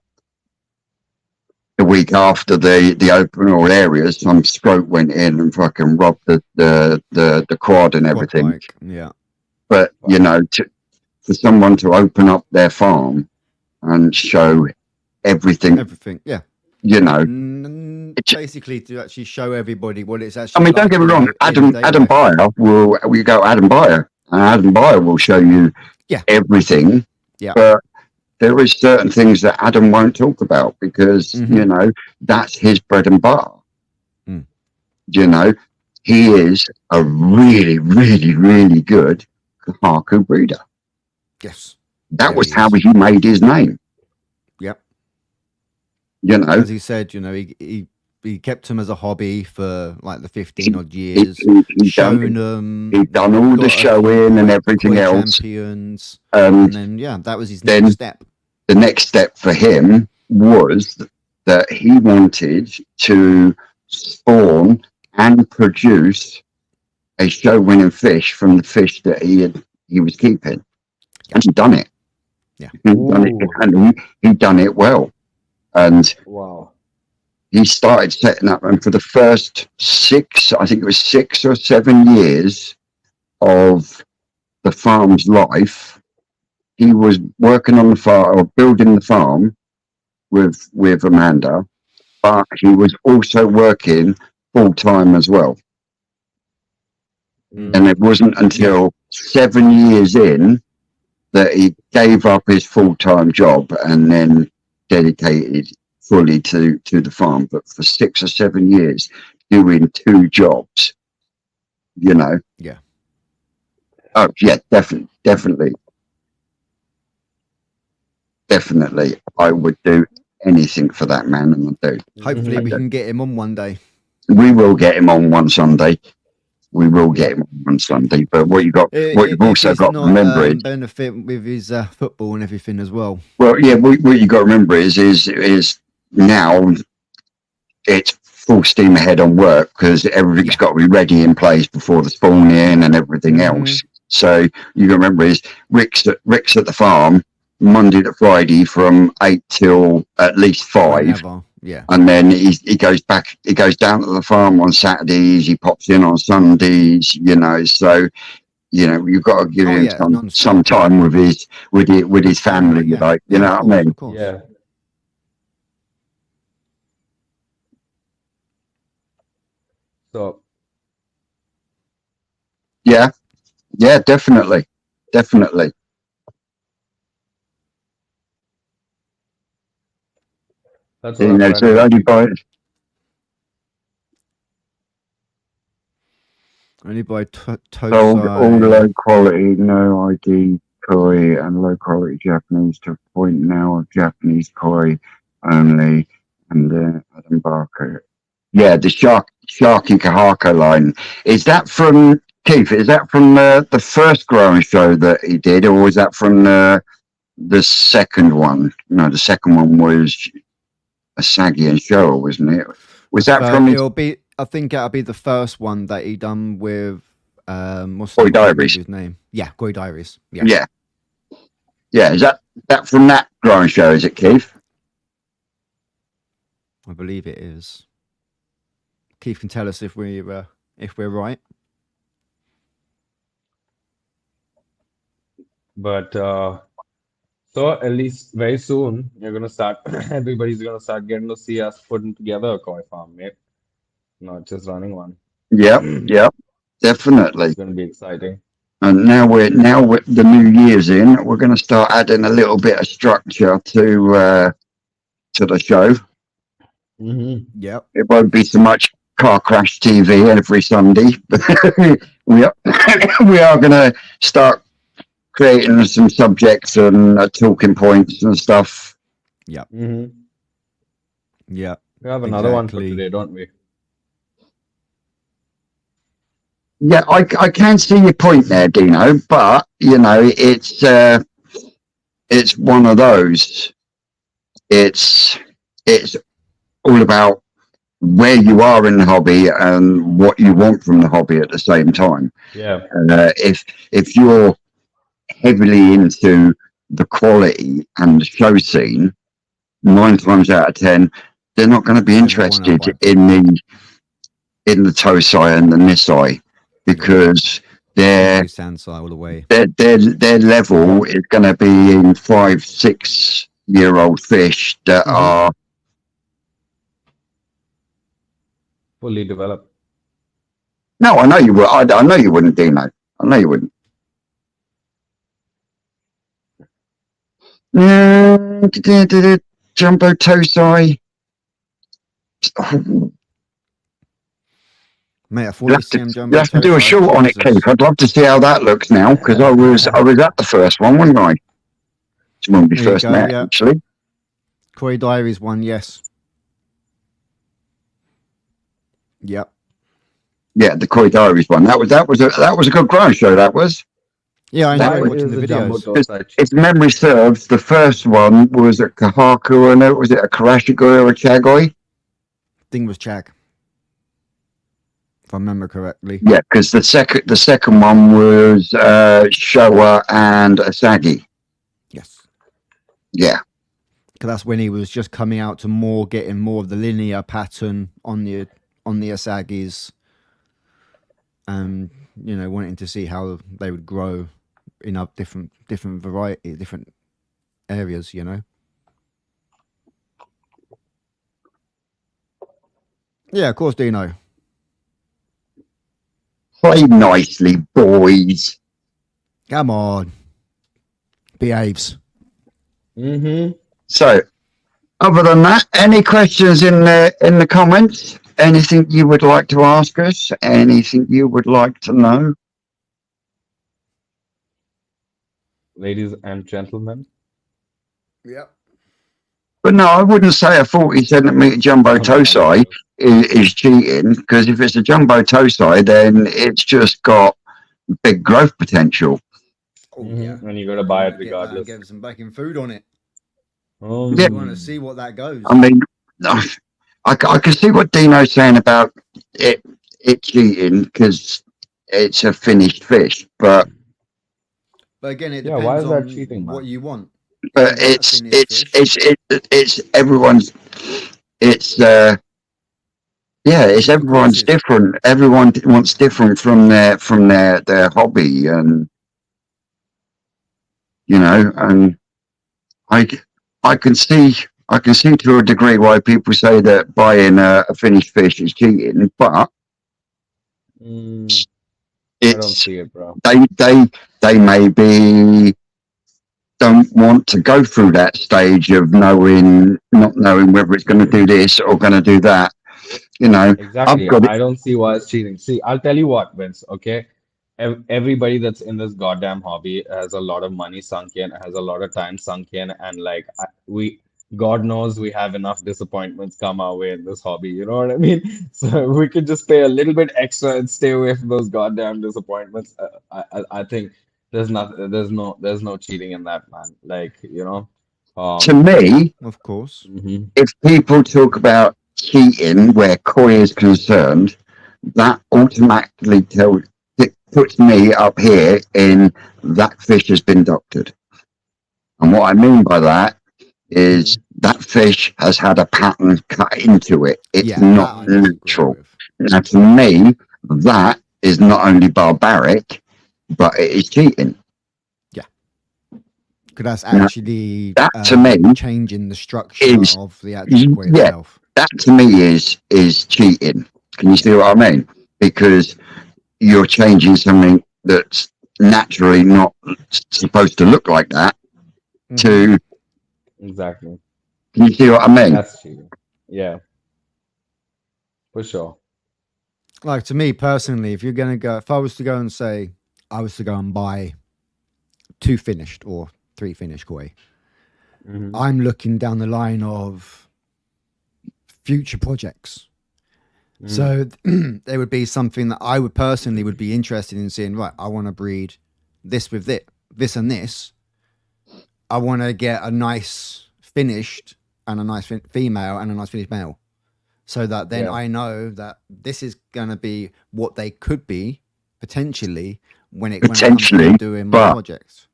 the week after the open all areas, some stroke went in and fucking robbed the quad and everything. Quad bike, yeah. But you know, for someone to open up their farm and show everything, Yeah. you know. Basically, to actually show everybody what it's actually. I mean, like, don't get me you know, wrong. in the Adam daylight. Byer will. We go Adam Byer, and Adam Byer will show you everything. Yeah. But there is certain things that Adam won't talk about because you know that's his bread and butter. Mm. You know, he is a really, really, really good Kahaku breeder. Yes. That Yeah, was he how is. he made his name. Yep. You know, As he said, you know, he kept him as a hobby for like the 15 odd years. he Shown them. he'd done all the got a few showing and koi- everything koi else. champions, And and then that was his then- next step. the next step for him was that he wanted to spawn and produce a show winning fish from the fish that he was keeping. And he'd done it. Yeah. He'd done it, Ooh. and he'd done it well. And Wow. he started setting up, and for the first 6 or 7 years of the farm's life, he was working on the farm or building the farm with Amanda, but he was also working full time as well. Mm. And it wasn't until 7 years in that he gave up his full time job and then dedicated fully to the farm. But for 6 or 7 years, doing 2 jobs, you know. Yeah. Oh yeah, definitely. I would do anything for that man, and I do. Hopefully, Mhm. we can get him on one day. We will get him on one Sunday. We will get him on one Sunday. But what you've If also it's got to not, remember is, benefit with his football and everything as well. well, yeah, what you got to remember is now it's full steam ahead on work because everything's got to be ready in place before the spawn in and everything else. So you got to remember is Rick's at the farm Monday to Friday from 8 till at least 5. Whenever. Yeah. And then he goes back. He goes down to the farm on Saturdays. He pops in on Sundays. You know, so you know you've got to give him some time with his family. Yeah. Like you know of what I mean? Of course. Yeah. So Yeah, definitely. that's what You I'm know, trying so to only keep. Only by sold all Tosai. low quality, no ID koi and low quality Japanese to a point now of Japanese koi only, and Adam Barker. Yeah, the Sharky Kahako line. Is that from Keith? Is that from the first growing show that he did, or was that from the second one? No, the second one was a Sagian show, wasn't it? Was that from his It'll be. I think that'll be the first one that he done with. What's Koi the Diaries? his name? Yeah, Koi Diaries. Yeah. Yeah. Yeah, is that from that growing show, is it, Keith? I believe it is. Keith can tell us if we're right. But so at least very soon you're gonna start. Everybody's gonna start getting to see us putting together a koi farm, mate. Not just running one. Yeah, yeah. definitely. It's going to be exciting. And now we're the new year's in. We're going to start adding a little bit of structure to the show. Yep. It won't be so much car crash TV every Sunday, but we are going to start creating some subjects and talking points and stuff. Yep. We Yep. have another one for Exactly. today, don't we? Yeah, I can see your point there, Dino, but you know, it's one of those. It's all about where you are in the hobby and what you want from the hobby at the same time. Yeah. If you're heavily into the quality and the show scene, 9 times out of 10, they're not going to be They're not gonna interested buy in the Tosai and the Nisai because their Sansai all the way. their level is going to be in 5-6-year-old fish that Mhm. are Fully developed. no. I know you would. I know you wouldn't, Dino. I know you wouldn't. Jumbo Tosai. Mate, a You have 40 cm to, jumbo. you have to do a Tosai, short on it, Jesus. Keith. I'd love to see how that looks now because I was at the first one, wasn't I? It's when we There you first go, met, yeah. actually. Koi Diaries one, yes. Yep. Yeah, the Koi Diaries one. That was a good ground show. That was. Yeah, I That enjoyed was- watching the Jumbo videos. Tosai If memory serves, the first one was at Kahaku, and was it a Karashigoi or a Chagoi? Thing was Chag. If I remember correctly. Yeah, because the second one was Showa and Asagi. Yes. Yeah, Because that's when he was just coming out to getting more of the linear pattern on the Asagis. And, wanting to see how they would grow in a different variety, different areas, Yeah, of course, Dino. play nicely, boys. Come on. Behaves. So, other than that, any questions in the comments? Anything you would like to ask us? Anything you would like to know? Ladies and gentlemen. Yep. But no, I wouldn't say a 40-centimeter jumbo Tosai is cheating, because if it's a jumbo Tosai, then it's just got big growth potential. Oh, And you got to buy it regardless. Get some baking food on it. Oh. Yeah. You want to see what that goes. I mean, I can see what Dino's saying about it cheating because it's a finished fish, but again, it Yeah, depends why is that on cheating, man? what you want. but You want a finished fish. it's everyone's it's everyone's courses. different. Everyone wants different from their hobby, and and I can see to a degree why people say that buying a finished fish is cheating, but I don't it's see it, bro. they maybe don't want to go through that stage of not knowing whether it's going to do this or going to do that. Exactly. got it. I don't see why it's cheating. See, I'll tell you what, Vince, okay? Everybody that's in this goddamn hobby has a lot of money sunk in, has a lot of time sunk in, and like God knows we have enough disappointments come our way in this hobby. You know what I mean? So we could just pay a little bit extra and stay away from those goddamn disappointments. I think there's no cheating in that, man. Like, To me, Of course. mhm. if people talk about cheating where koi is concerned, that automatically puts me up here in that fish has been doctored. And what I mean by that is that fish has had a pattern cut into it. It's Yeah, not that I disagree natural. with. Now, to me, that is not only barbaric, but it is cheating. Because that's Now, actually that to me changing the structure is- of the actual koi yeah. itself. That to me is cheating. Can you see what I mean? Because you're changing something that's naturally not supposed to look like that Mhm. to, Exactly. can you see what I mean? That's cheating. Yeah, for sure. Like to me personally, if you're gonna go, if I was to go and say I was to go and buy 2 finished or 3 finished koi, Hmm. I'm looking down the line of future projects. Hmm. So there would be something that I would personally would be interested in seeing. Right, I want to breed this with this and this. I want to get a nice finished and a nice female and a nice finished male, so that then Yeah. I know that this is going to be what they could be potentially when it comes to Potentially, doing my but- projects.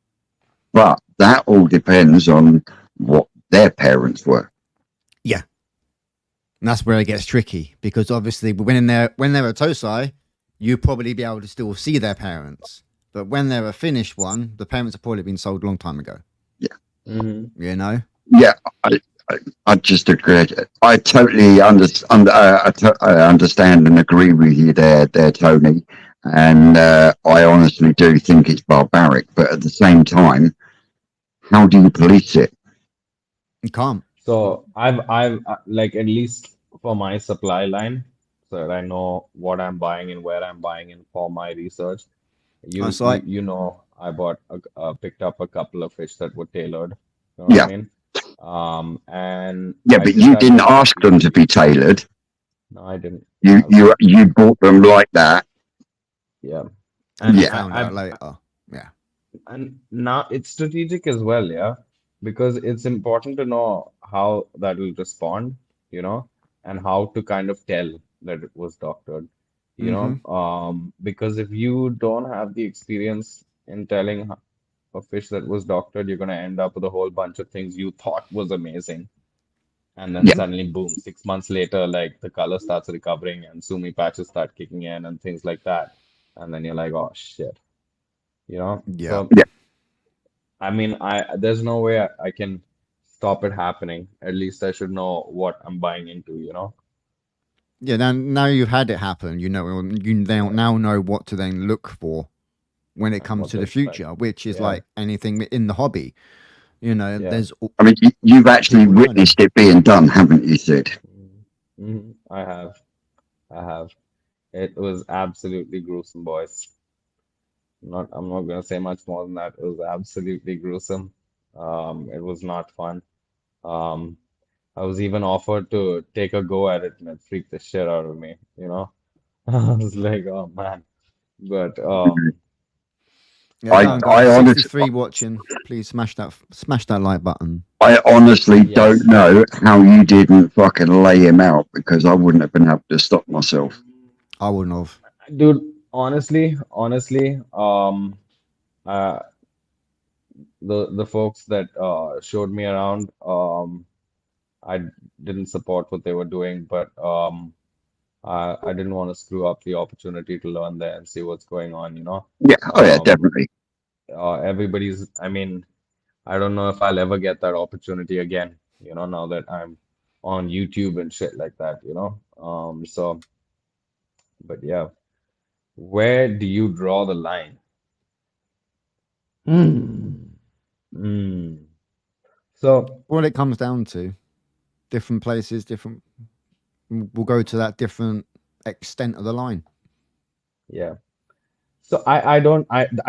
But that all depends on what their parents were. And that's where it gets tricky, because obviously when they're a Tosai, you probably be able to still see their parents. But when they're a finished one, the parents have probably been sold a long time ago. Hmm. You know? Yeah, I just agree. I totally understand and agree with you there, Tony. And I honestly do think it's barbaric. But at the same time, how do you police it? You can't. So I've like, at least for my supply line, so that I know what I'm buying and where I'm buying and for my research. That's right. You know, I picked up a couple of fish that were tailored. You know what Yeah. I mean? And Yeah, I but did you that didn't with- ask them to be tailored. No, I didn't. You bought them like that. Yeah. And Yeah. you found I- out later. Yeah. And now it's strategic as well, yeah, because it's important to know how that will respond, you know, and how to kind of tell that it was doctored, you know, because if you don't have the experience in telling a fish that was doctored, you're going to end up with a whole bunch of things you thought was amazing. And then Yeah. suddenly, boom, 6 months later, like the color starts recovering and sumi patches start kicking in and things like that. And then you're like, oh shit, you know? Yeah. So, Yeah. I mean, there's no way I can stop it happening. At least I should know what I'm buying into, you know? Yeah. Now you've had it happen, you now know what to then look for when it And comes what to to the expect. future, which is Yeah. like anything in the hobby. You know, Yeah. there's I mean, you've actually People learning. witnessed it being done, haven't you, Sid? Hmm. I have. It was absolutely gruesome, boys. I'm not gonna say much more than that. It was absolutely gruesome. It was not fun. Um, I was even offered to take a go at it, and it freaked the shit out of me, you know? I was like, oh man. But yeah, I- down, I guys. honestly- 63 watching. Please smash that like button. I honestly Yes. don't know how you didn't fucking lay him out, because I wouldn't have been able to stop myself. I wouldn't have. dude, honestly, uh, the folks that showed me around, I didn't support what they were doing, but I didn't want to screw up the opportunity to learn there and see what's going on, you know. Yeah, oh yeah, Um, definitely. I mean, I don't know if I'll ever get that opportunity again, you know, now that I'm on YouTube and shit like that, you know. So, but yeah, where do you draw the line? Mm. So, What it comes down to, different places, different. We'll go to that different extent of the line. yeah. So I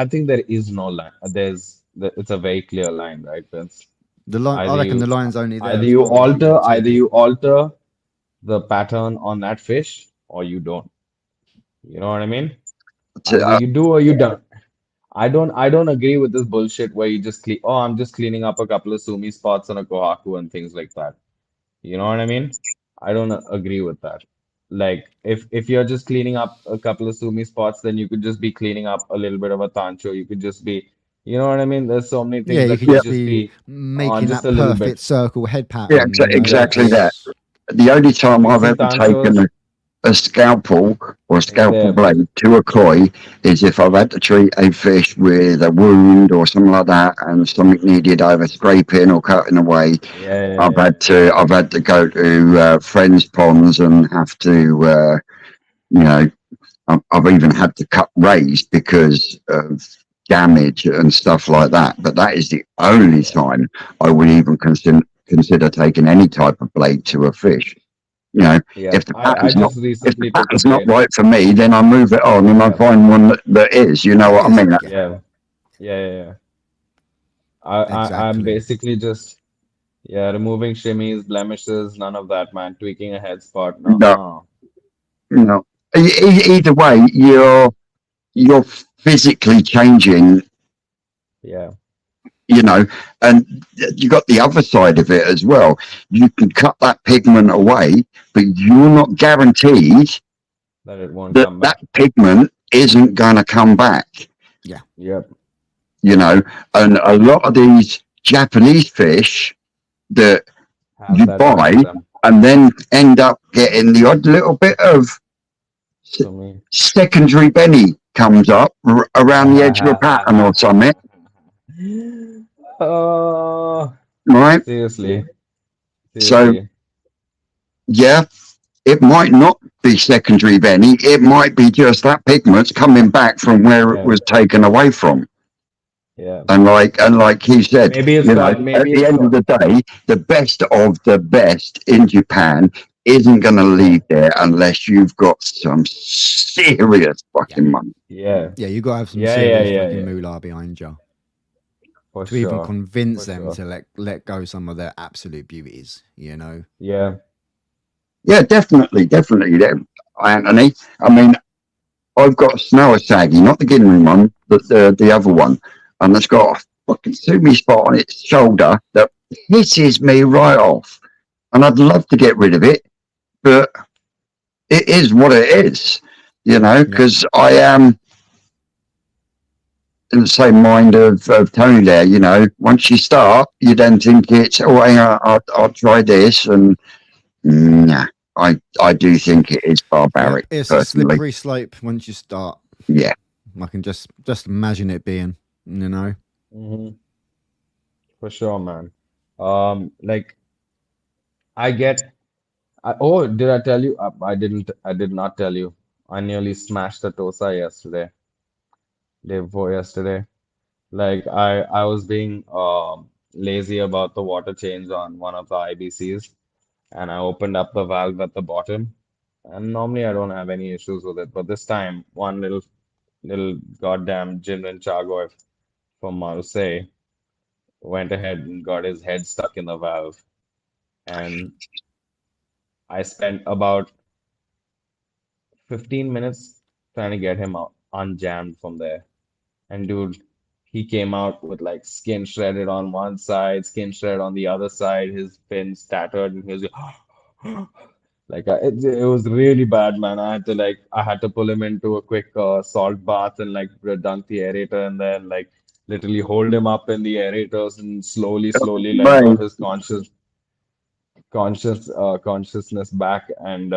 think there is no line. It's a very clear line, right, Vince? The line. I Either reckon you- the line's only there. Either as you far as you alter, can take either it. you alter the pattern on that fish or you don't. You know what I mean? So, Either you do or you don't. I don't agree with this bullshit where you just I'm just cleaning up a couple of sumi spots on a kohaku and things like that. You know what I mean? I don't agree with that. Like if you're just cleaning up a couple of sumi spots, then you could just be cleaning up a little bit of a tancho. You could just be, you know what I mean? There's so many things Yeah, you that could could just just be making just that a little perfect bit. circle head pattern. Yeah, you know? exactly Yes. that. The only time I've Fixing ever taken tanchos. a scalpel or a scalpel There. blade to a koi is if I've had to treat a fish with a wound or something like that, and something needed either scraping or cutting away. Yeah, I've had to go to friends' ponds and have to, you know, I've even had to cut rays because of damage and stuff like that. But that is the only time I would even consider taking any type of blade to a fish. You know, Yeah. if the I pattern's not just if the recently took a pattern's not blade. right for me, then I move it on and I Yeah. find one that is. You know what I Yes, mean? yeah, Yeah. Yeah. I'm exactly. basically just removing shimmies, blemishes, none of that, man. Tweaking a head spot. No. No. Either way, you're physically changing, Yeah. you know, and you got the other side of it as well. You can cut that pigment away, but you're not guaranteed That it won't that come that back. pigment isn't going to come back, Yep. you know. And a lot of these Japanese fish that Have you that done buy to them. and then end up getting the odd little bit of To me. secondary Benny comes up around the edge of a pattern or something, Oh, right? seriously. So, Seriously. yeah, it might not be secondary Benny. It might be just that pigment's coming back from where it Yeah. was taken away from. Yeah. And like he said, Maybe it's you know, got, at maybe the it's end of got, the day, the best of the best in Japan isn't going to yeah. leave there unless you've got some serious Yeah, fucking money. Yeah. yeah. You got to have some Yeah. serious fucking Yeah. moolah behind you For to even sure. convince For them sure. to let go some of their absolute beauties. You know. Yeah. Yeah, definitely. Anthony. I mean, I've got a Snower Saggy, not the Ginry one, but the other one, and it's got a fucking sumi spot on its shoulder that pisses me right off. And I'd love to get rid of it, but it is what it is, you know, Yeah. because I am in the same mind of Tony there, you know. Once you start, you then think it's, oh, hang on, I'll try this, and nah, I do think it is Yep. barbaric, It's a personally. slippery slope once you start. Yeah. I can just imagine it being. You know. Hmm. For sure, man. Like I get. Oh, did I tell you? I didn't. I did not tell you. I nearly smashed the Tosa yesterday. Day before yesterday. Like I was being lazy about the water change on one of the IBCs, and I opened up the valve at the bottom. And normally I don't have any issues with it, but this time one little goddamn Jinrin Chagoy from Marseille went ahead and got his head stuck in the valve, and I spent about 15 minutes trying to get him out unjammed from there. And dude, he came out with like skin shredded on one side, skin shredded on the other side, his fins tattered, and he was like, it was really bad, man. I had to pull him into a quick salt bath and like dunk the aerator, and then like literally hold him up in the aerators and slowly like Right. got his consciousness back, and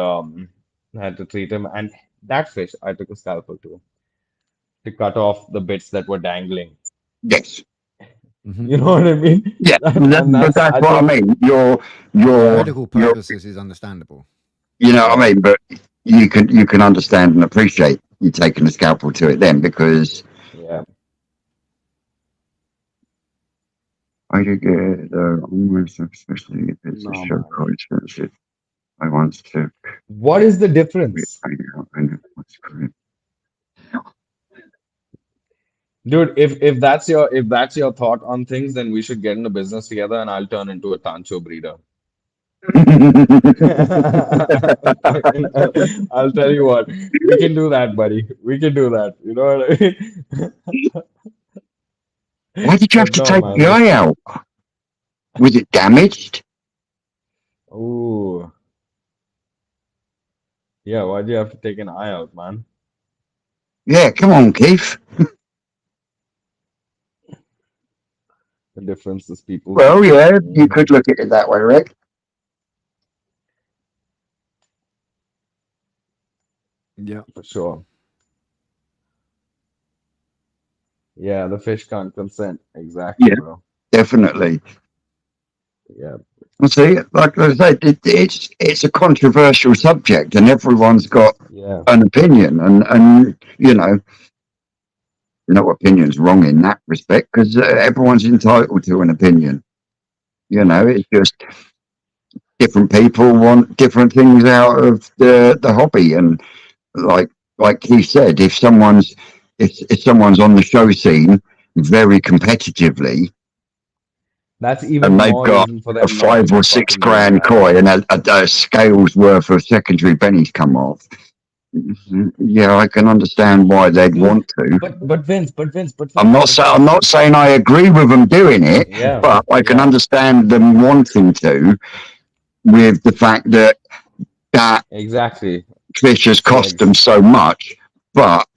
had to treat him. And that fish, I took a scalpel to cut off the bits that were dangling. Yes. You know what I mean? Yeah. And But that's, that's I what I think, mean. For You're, medical you're, purposes, is understandable. you know what yeah, I mean. But you can understand and appreciate you taking a scalpel to it then, because yeah. I could get almost, especially if it's a No, show man. quite expensive. I once took What is the it difference? out and what's correct. Dude, if that's your thought on things, then we should get into business together and I'll turn into a Tancho breeder. I'll tell you what, we can do that, buddy. We can do that. You know what I Why mean? did you have But to no, take the man. eye out? Was it damaged? Ooh. Yeah, why'd you have to take an eye out, man? Yeah, come on, Keith. The difference is people Well, see. yeah, you Mm, could look at it that way, Rick. Yeah. for sure. Yeah, the fish can't consent. Exactly, Yeah, bro. definitely. Yeah. I see, like I said, it's a controversial subject, and everyone's got Yeah, an opinion, and no opinion's wrong in that respect because everyone's entitled to an opinion. It's just different people want different things out of the hobby, and like he said, if someone's on the show scene very competitively, that's even and they've more got reason for a them not to five be or six fucking doing grand that. koi and a scale's worth of secondary bennies come off, yeah, I can understand why they'd Dude, want to. but Vince, I'm not but Vince. I'm not saying I agree with them doing it, Yeah, but I can yeah, understand them wanting to, with the fact that exactly. fish has It's cost legs. them so much. But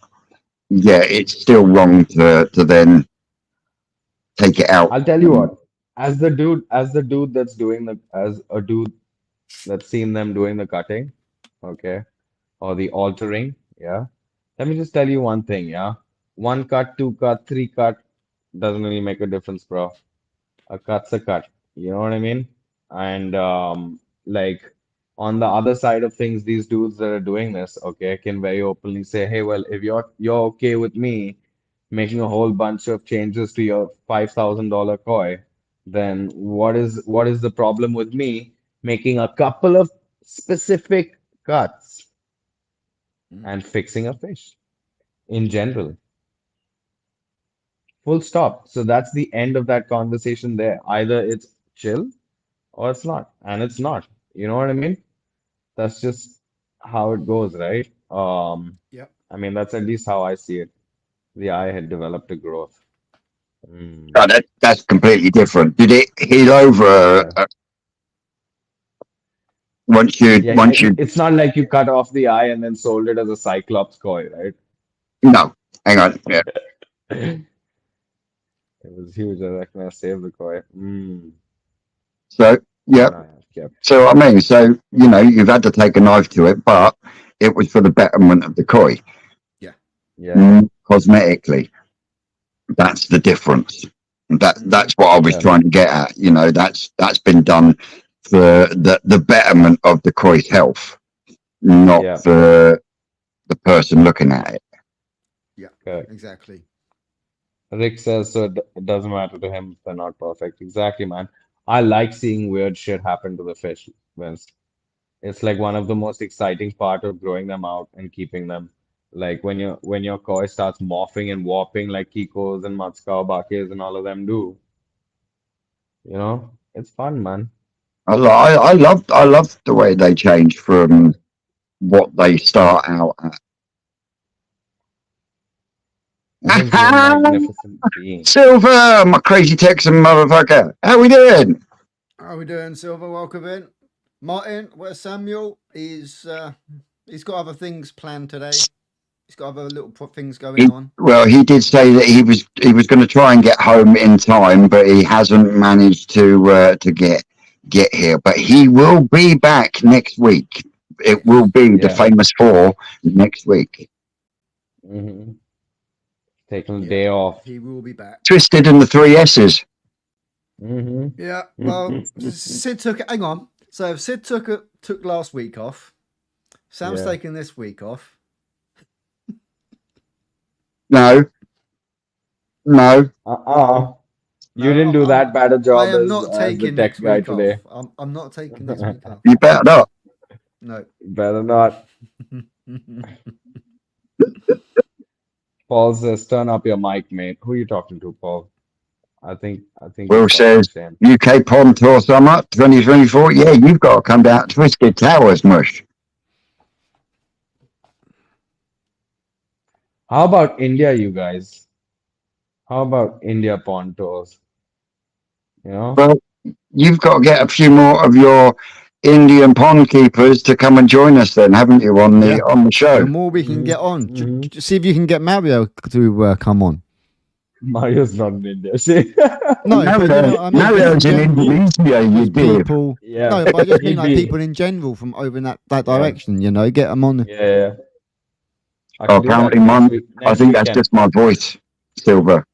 yeah, it's still wrong to then take it out. I'll tell you what. As the dude that's doing the, as a dude that's seen them doing the cutting, okay, or the altering, yeah. Let me just tell you one thing, yeah. One cut, two cut, three cut doesn't really make a difference, bro. A cut's a cut. You know what I mean? And like on the other side of things, these dudes that are doing this, okay, can very openly say, hey, well, if you're okay with me making a whole bunch of changes to your $5,000 koi, then what is the problem with me making a couple of specific cuts Mm. and fixing a fish in general? Full stop. So that's the end of that conversation there. Either it's chill or it's not, and it's not. You know what I mean? That's just how it goes, right? Yep. I mean, that's at least how I see it. The eye had developed a growth. Mm. That's completely different. Did it heal over Yeah. once you Yeah, once you? it's not like you cut off the eye and then sold it as a Cyclops koi, right? No, hang on. Yeah. It was huge. I reckon I saved the koi. So yeah. No, yeah, kept. So I mean, you've had to take a knife to it, but it was for the betterment of the koi, Yeah. Yeah, cosmetically. That's the difference. That's what I was yeah, trying to get at. That's been done for the betterment of the koi's health, not yeah. for the person looking at it. Yeah. Correct. Exactly. Rick says so it doesn't matter to him if they're not perfect. Exactly, man. I like seeing weird shit happen to the fish, Vince. It's like one of the most exciting part of growing them out and keeping them. Like when your koi starts morphing and warping like Kikos and Matsukawa Bakes and all of them do. It's fun, man. I love the way they change from what they start out Vince is a at. magnificent being. Silver, my crazy Texan motherfucker. How we doing? How are we doing, Silver? Welcome in. Martin, where's Samuel? He's got other things planned today. He's got other little things going on. Well, he did say that he was going to try and get home in time, but he hasn't managed to get here. But he will be back next week. It will be the Yeah. famous four next week. hmm Taking a Yeah. day off. He will be back. Twisted and the three S's. hmm Yeah. Well, Sid took it. Hang on. So if Sid took last week off, Sam's Yeah. taking this week off. No. You didn't do that bad a job I am as, not as the taking tech next guy week today. off. I'm not taking this week off. You better not. No. Better not. Paul says, turn up your mic, mate. Who are you talking to, Paul? I think Will you're talking says to Shane. UK Pond Tour Summer 2024. Yeah, you've got to come down to Twisted Towers, mush. How about India, you guys? How about India pond tours? Well, you've got to get a few more of your Indian pond keepers to come and join us then, haven't you, on the show? The more we can get on. Mhm. See if you can get Mario to come on. Mario's not in India. See? No, but you know what I mean. Mario's in in general, Indonesia, you there's do. people. Yeah. No, but I just mean He'd like be- people in general from over in that direction. You know, get them on. Yeah. I Oh, can do that apparently, next Mum, week- I next think that's weekend. just my voice, Silver.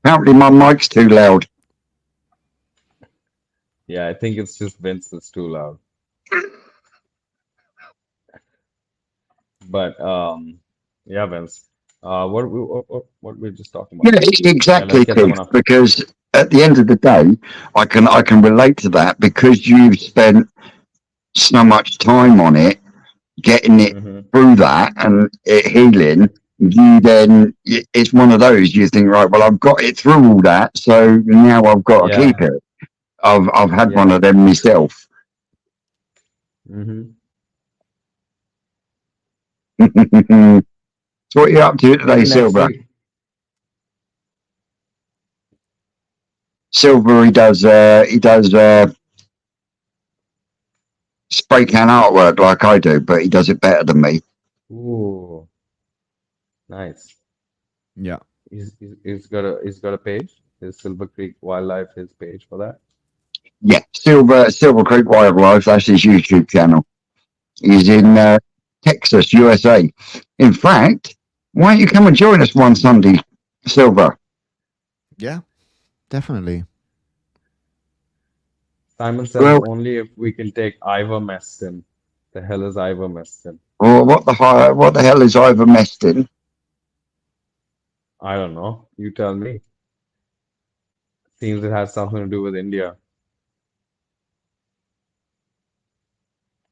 Apparently, my mic's too loud. Yeah, I think it's just Vince that's too loud. But yeah, Vince. What we were just talking Yeah, about? Yeah, let's exactly, get Keith. someone up. Because at the end of the day, I can relate to that because you've spent so much time on it, getting it Mm-hmm. through that and it healing. You then it's one of those you think, right, well, I've got it through all that, so now I've got to Yeah, keep it. I've had one yeah. of them myself. Mm-hmm. So what are you up to today, Maybe next Silver? week. Silver, he does spray can artwork like I do, but he does it better than me. Ooh, nice. Yeah. He's got a page. His Silver Creek Wildlife, his page for that. Yeah, Silver Creek Wildlife. That's his YouTube channel. He's in Yeah. Texas, USA. In fact, why don't you come and join us one Sunday, Silver? Yeah. Definitely. Simon says Well, only if we can take ivermectin. The hell is ivermectin? what the hell is ivermectin? I don't know. You tell me. Seems it has something to do with India.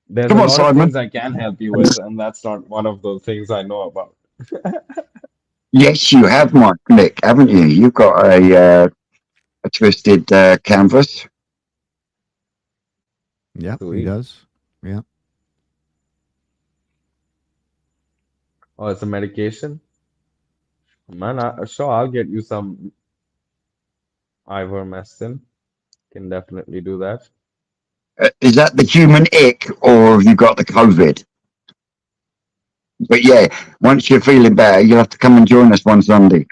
There's a Come on, lot of Simon. things I can help you with, and that's not one of those things I know about. Yes, you have, Mike Nick, haven't you? You've got a twisted canvas. Yeah, he Sweet. does. Yeah. Oh, it's a medication? Man, sure, I'll get you some ivermectin. Can definitely do that. Is that the human ick, or have you got the COVID? But yeah, once you're feeling better, you'll have to come and join us one Sunday.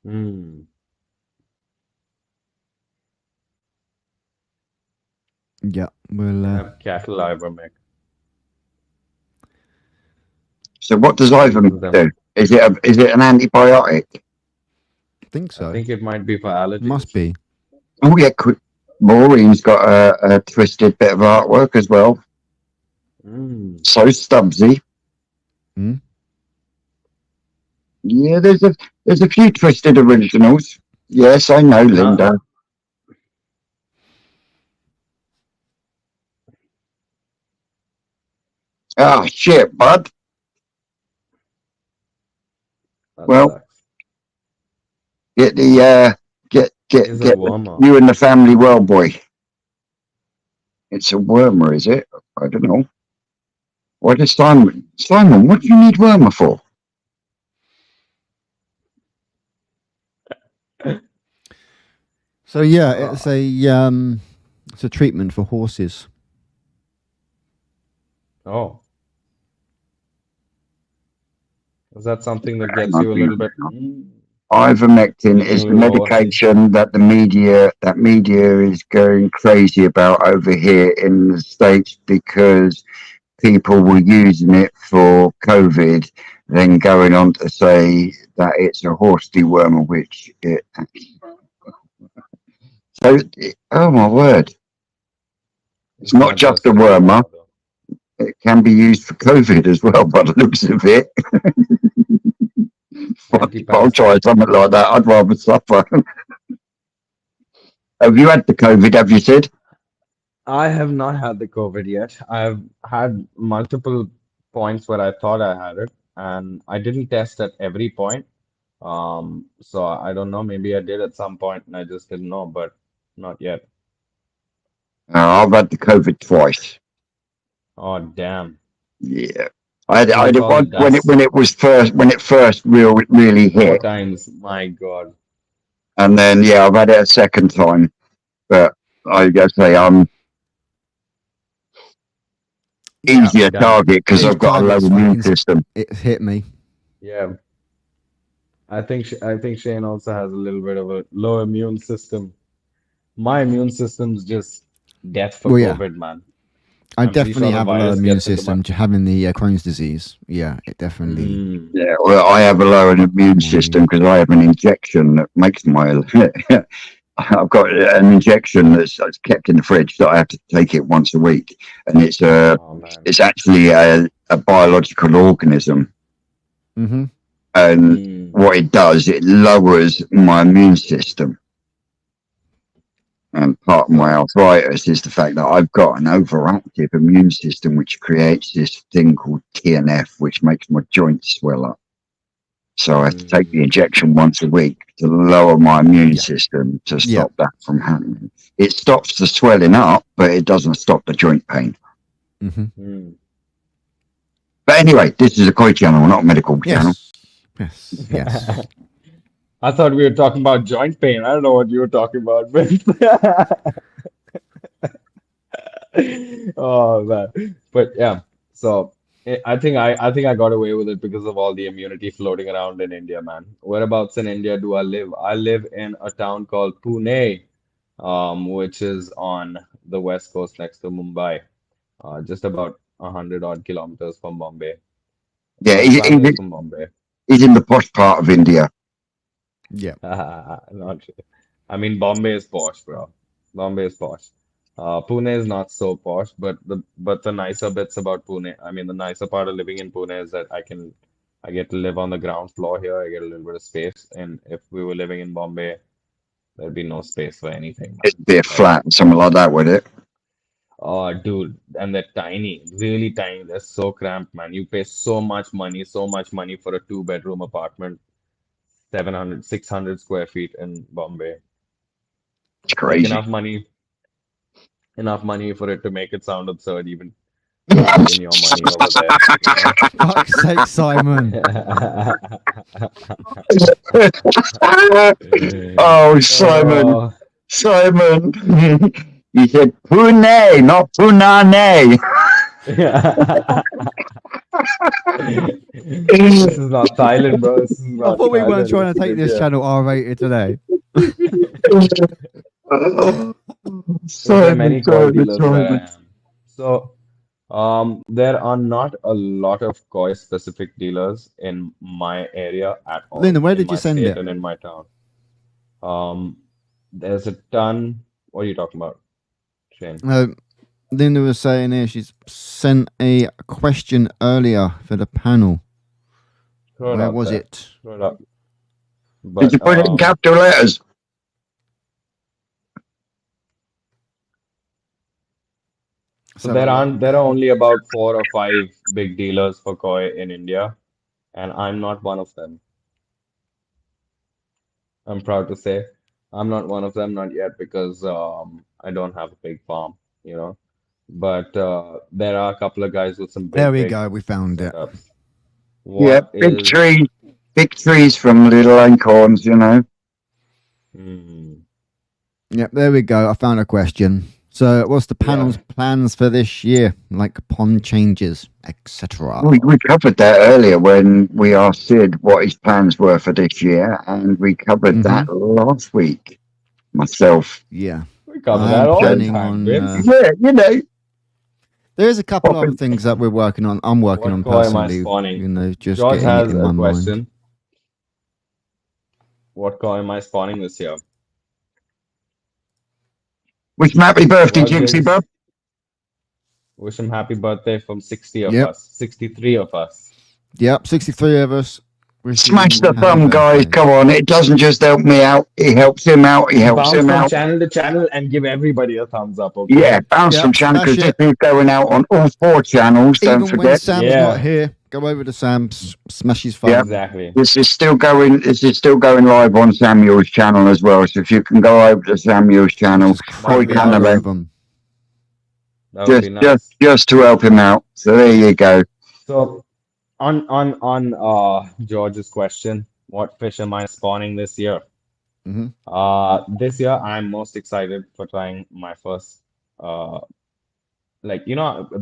Hmm. Yeah. We'll Can have cattle ivermectin. So what does Both ivermectin of them. do? Is it an antibiotic? think I so. think it might be for Must allergies. be. Oh yeah, Maureen's got a twisted bit of artwork as well. Hmm. So Stubbsy. Hmm? Yeah, there's a few twisted originals. Yes, I know, Now, Linda. Oh shit, bud. that Well, sucks. get the Is a get wormer. you and the family well, boy. It's a wormer, is it? I don't know. What is Simon, what do you need wormer for? So yeah, Uh, it's a treatment for horses. oh, is that something that Hang gets on, you a hang on, little bit hang on. Ivermectin feeling a is the little horsey? medication that the media is going crazy about over here in the States because people were using it for COVID, then going on to say that it's a horse dewormer, which it so oh my word. It's It's not not just just a a wormer, dewormer though. it can be used for COVID as well, by the looks of it. If I'll try Anti-parasitic. something like that, I'd rather suffer. Have you had the COVID, have you said? I have not had the COVID yet. I've had multiple points where I thought I had it, and I didn't test at every point. So I don't know. Maybe I did at some point, and I just didn't know, but not yet. I've had the COVID twice. Oh, damn. Yeah. So I they had it call once it dust. when it first really Four hit. times. My God. And then yeah, I've had it a second time. But I gotta say I'm Yeah. easier Damn. target because Each I've got a time low immune system. it's hit me. Yeah. I think Shane also has a little bit of a low immune system. My immune system's just death for Well, yeah. COVID, man. I I'm pretty definitely sure the have a low virus immune gets into my. system to having the Crohn's disease. Yeah, it definitely. Mm. Yeah, well, I have a lower immune system because I have an injection that makes my I've got an injection that's kept in the fridge that I have to take it once a week, and Oh man. it's actually a biological organism, Mm-hmm. and Mm. what it does, it lowers my immune system. And part of my arthritis is the fact that I've got an overactive immune system, which creates this thing called TNF, which makes my joints swell up. So I have to take the injection once a week to lower my immune Yeah. system to Yeah. stop that from happening. It stops the swelling up, but it doesn't stop the joint pain. Mm-hmm. Mm. But anyway, this is a koi channel, not a medical channel. Yes. Yes. I thought we were talking about joint pain. I don't know what you were talking about, but oh man. But yeah, so I think I got away with it because of all the immunity floating around in India, man. Whereabouts in India do I live? I live in a town called Pune, which is on the west coast next to Mumbai, just about 100 odd kilometers from Bombay. Yeah, My family is from Bombay. he's in the posh part of India. Yeah. Not true. I mean, Bombay is posh, bro. Bombay is posh. Pune is not so posh, but the nicer bits about Pune, I mean, the nicer part of living in Pune is that I get to live on the ground floor here. I get a little bit of space, and if we were living in Bombay, there'd be no space for anything, man. It'd be a Like, flat, something like that, would it? oh, dude, and they're tiny, really tiny. They're so cramped, man. You pay so much money for a two-bedroom apartment, 700, 600 square feet in Bombay. It's Like crazy. enough money for it to make it sound absurd, even in your money over there, Fuck's sake, Simon. Oh, Simon, Oh. Simon. You said Pune, not Punane. This is not Thailand, bro. This is I not thought we weren't Thailand. trying This to is take this India. channel R-rated today. So there are many koi Simon, dealers where I Simon. am. So there are not a lot of koi specific dealers in my area at all, Linda, where in did you my send state it? and in my town. Um, there's a ton. What are you talking about, Shane? Linda was saying here she's sent a question earlier for the panel. Throw it Where out was there. it? Throw it up. Did you But put it in capital letters? so there are only about 4 or 5 big dealers for koi in India, and I'm not one of them. I'm proud to say I'm not one of them, not yet, because I don't have a big farm, you know. But there are a couple of guys with some There big, we big go. We found it. setups. Yeah, What is big trees from little acorns, you know. hmm, Yep, there we go. I found a question. So, what's the yeah. panel's plans for this year? Like pond changes, etc. We covered that earlier when we asked Sid what his plans were for this year, and we covered that last week. Myself. Yeah. We cover I that am all the planning time, on, Vince. Yeah, you know. There's a couple Popping- other things that we're working on. I'm working What on koi am I personally. spawning? You know, just George getting it has in a my mind. question. What koi am I spawning this year? Wish him happy birthday, Well, Gypsy, Vince, bro. wish him happy birthday from 60 of Yep. us, 63 of us. Yep, 63 of us. Smash the Happy thumb, guys. birthday. Come on. It doesn't just help me out. It helps him out. It helps Bounce him from out. channel to channel and give everybody a thumbs up, okay? Yeah, bounce Yep, from channel smash because it. this is going out on all 4 channels. Don't Even when forget. Sam's Yeah. not here, go over to Sam's, smash his phone. Yeah. Exactly. This is still going. This is still going live on Samuel's channel as well. So if you can go over to Samuel's channel, Just That crap would be the Koi Canada, nice. algorithm. That would be nice. just to help him out. So there you go. So on George's question, what fish am I spawning this year? Mhm. This year I'm most excited for trying my first like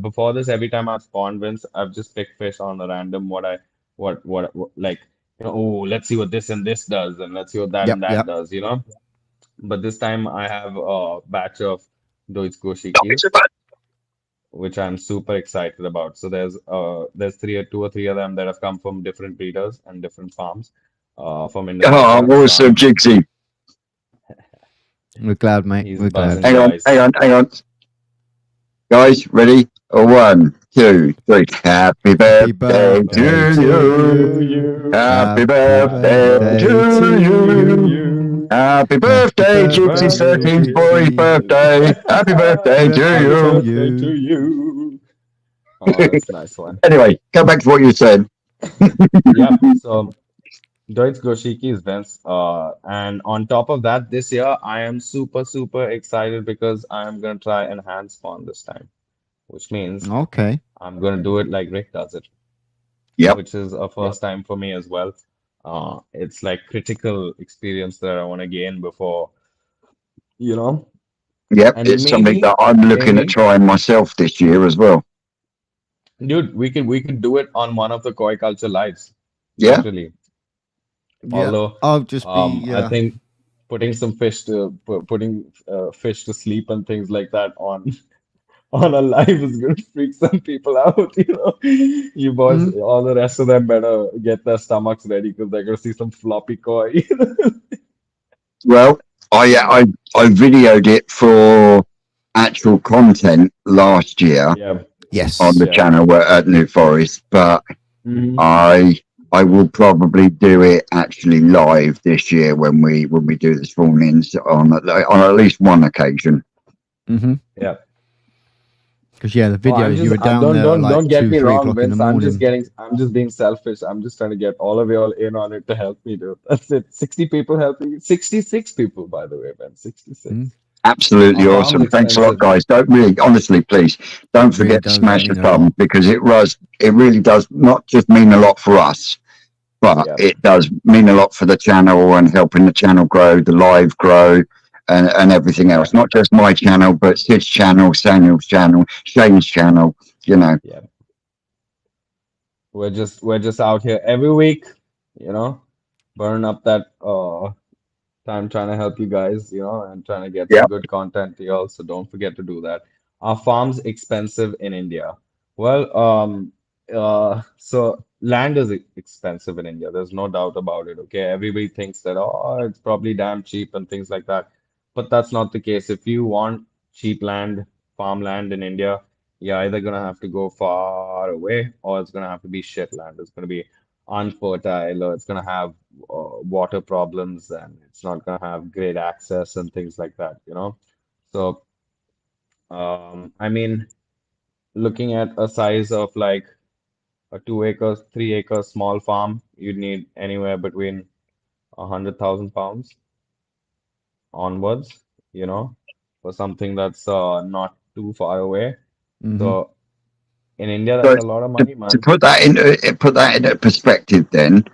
before this every time I've spawned Vince, I've just picked fish on a random what like oh let's see what this and this does and let's see what that Yep, and that yep. does, But this time I have a batch of Deutsch Goshikis, which I'm super excited about. So there's two or three of them that have come from different breeders and different farms from Oh, Indonesia. awesome, Jixie. We're glad, mate. He's We're glad. buzzing, Hang on, guys. hang on, hang on. Guys, ready? One, two, three. Happy Happy birthday birthday to to you. To you. you. Happy Happy Happy birthday birthday to to birthday to you. you. you. Happy Happy birthday, Happy Gypsy birthday, birthday, 13's boy's Gypsy. Gypsy. birthday. Happy birthday to Birthday Happy to you. birthday to you. you. Oh, that's a nice one. Anyway, go back to what you said. Yep. So Deutsch Goshiki is Vince. And on top of that, this year I am super, super excited because I am gonna try enhanced spawn this time, which means Okay. I'm gonna do it like Rick does it, Yep, which is a first time for me as well. It's like critical experience that I want to gain before, you know, yep. and It's something that I'm looking at maybe, trying myself this year as well. dude, we could do it on one of the Koi Culture lives, Yeah, literally. Yeah. Although, I'll just be. I think putting some putting fish to sleep and things like that on on a live is going to freak some people out, you know. You boys, Mhm. all the rest of them better get their stomachs ready because they're going to see some floppy koi. well, I videoed it for actual content last year Yeah, on Yes. the yeah. channel at New Forest, but Hmm. I I will probably do it actually live this year when we do the spawn-ins on at least one occasion. Mhm. Yeah. Because yeah, the Oh, I'm videos you just were down there at don't like get two, me three wrong, o'clock in the Vince. morning. I'm just being selfish. I'm just trying to get all of you all in on it to help me, dude. That's it. 60 people helping me. 66 people, by the way, man. Mhm. 66. Absolutely Our farm's awesome. Thanks a lot, expensive. guys. Don't really, honestly, please don't It really forget to does smash the mean a thumb lot. because it really does not just mean a lot for us, but Yeah. it does mean a lot for the channel and helping the channel grow, the live grow, and everything Yeah. else. Not just my channel, but Sid's channel, Samuel's channel, Shane's channel. You know, Yeah. We're just out here every week, you know, burn up that time trying to help you guys, you know, and trying to get yeah. some good content to you all. So don't forget to do that. Are farms expensive in India? Well, so land is expensive in India. There's no doubt about it. Okay, everybody thinks that it's probably damn cheap and things like that, but that's not the case. If you want cheap land, farmland in India, you're either gonna have to go far away, or it's gonna have to be shit land. It's gonna be unfertile, or it's gonna have water problems, and it's not gonna have great access and things like that, you know. So, I mean, looking at a size of like a 2 acre, 3 acre small farm, you'd need anywhere between 100,000 pounds onwards, you know, for something that's not too far away. Hmm. So in India, So that's a lot of to, money, to man. put that into perspective, then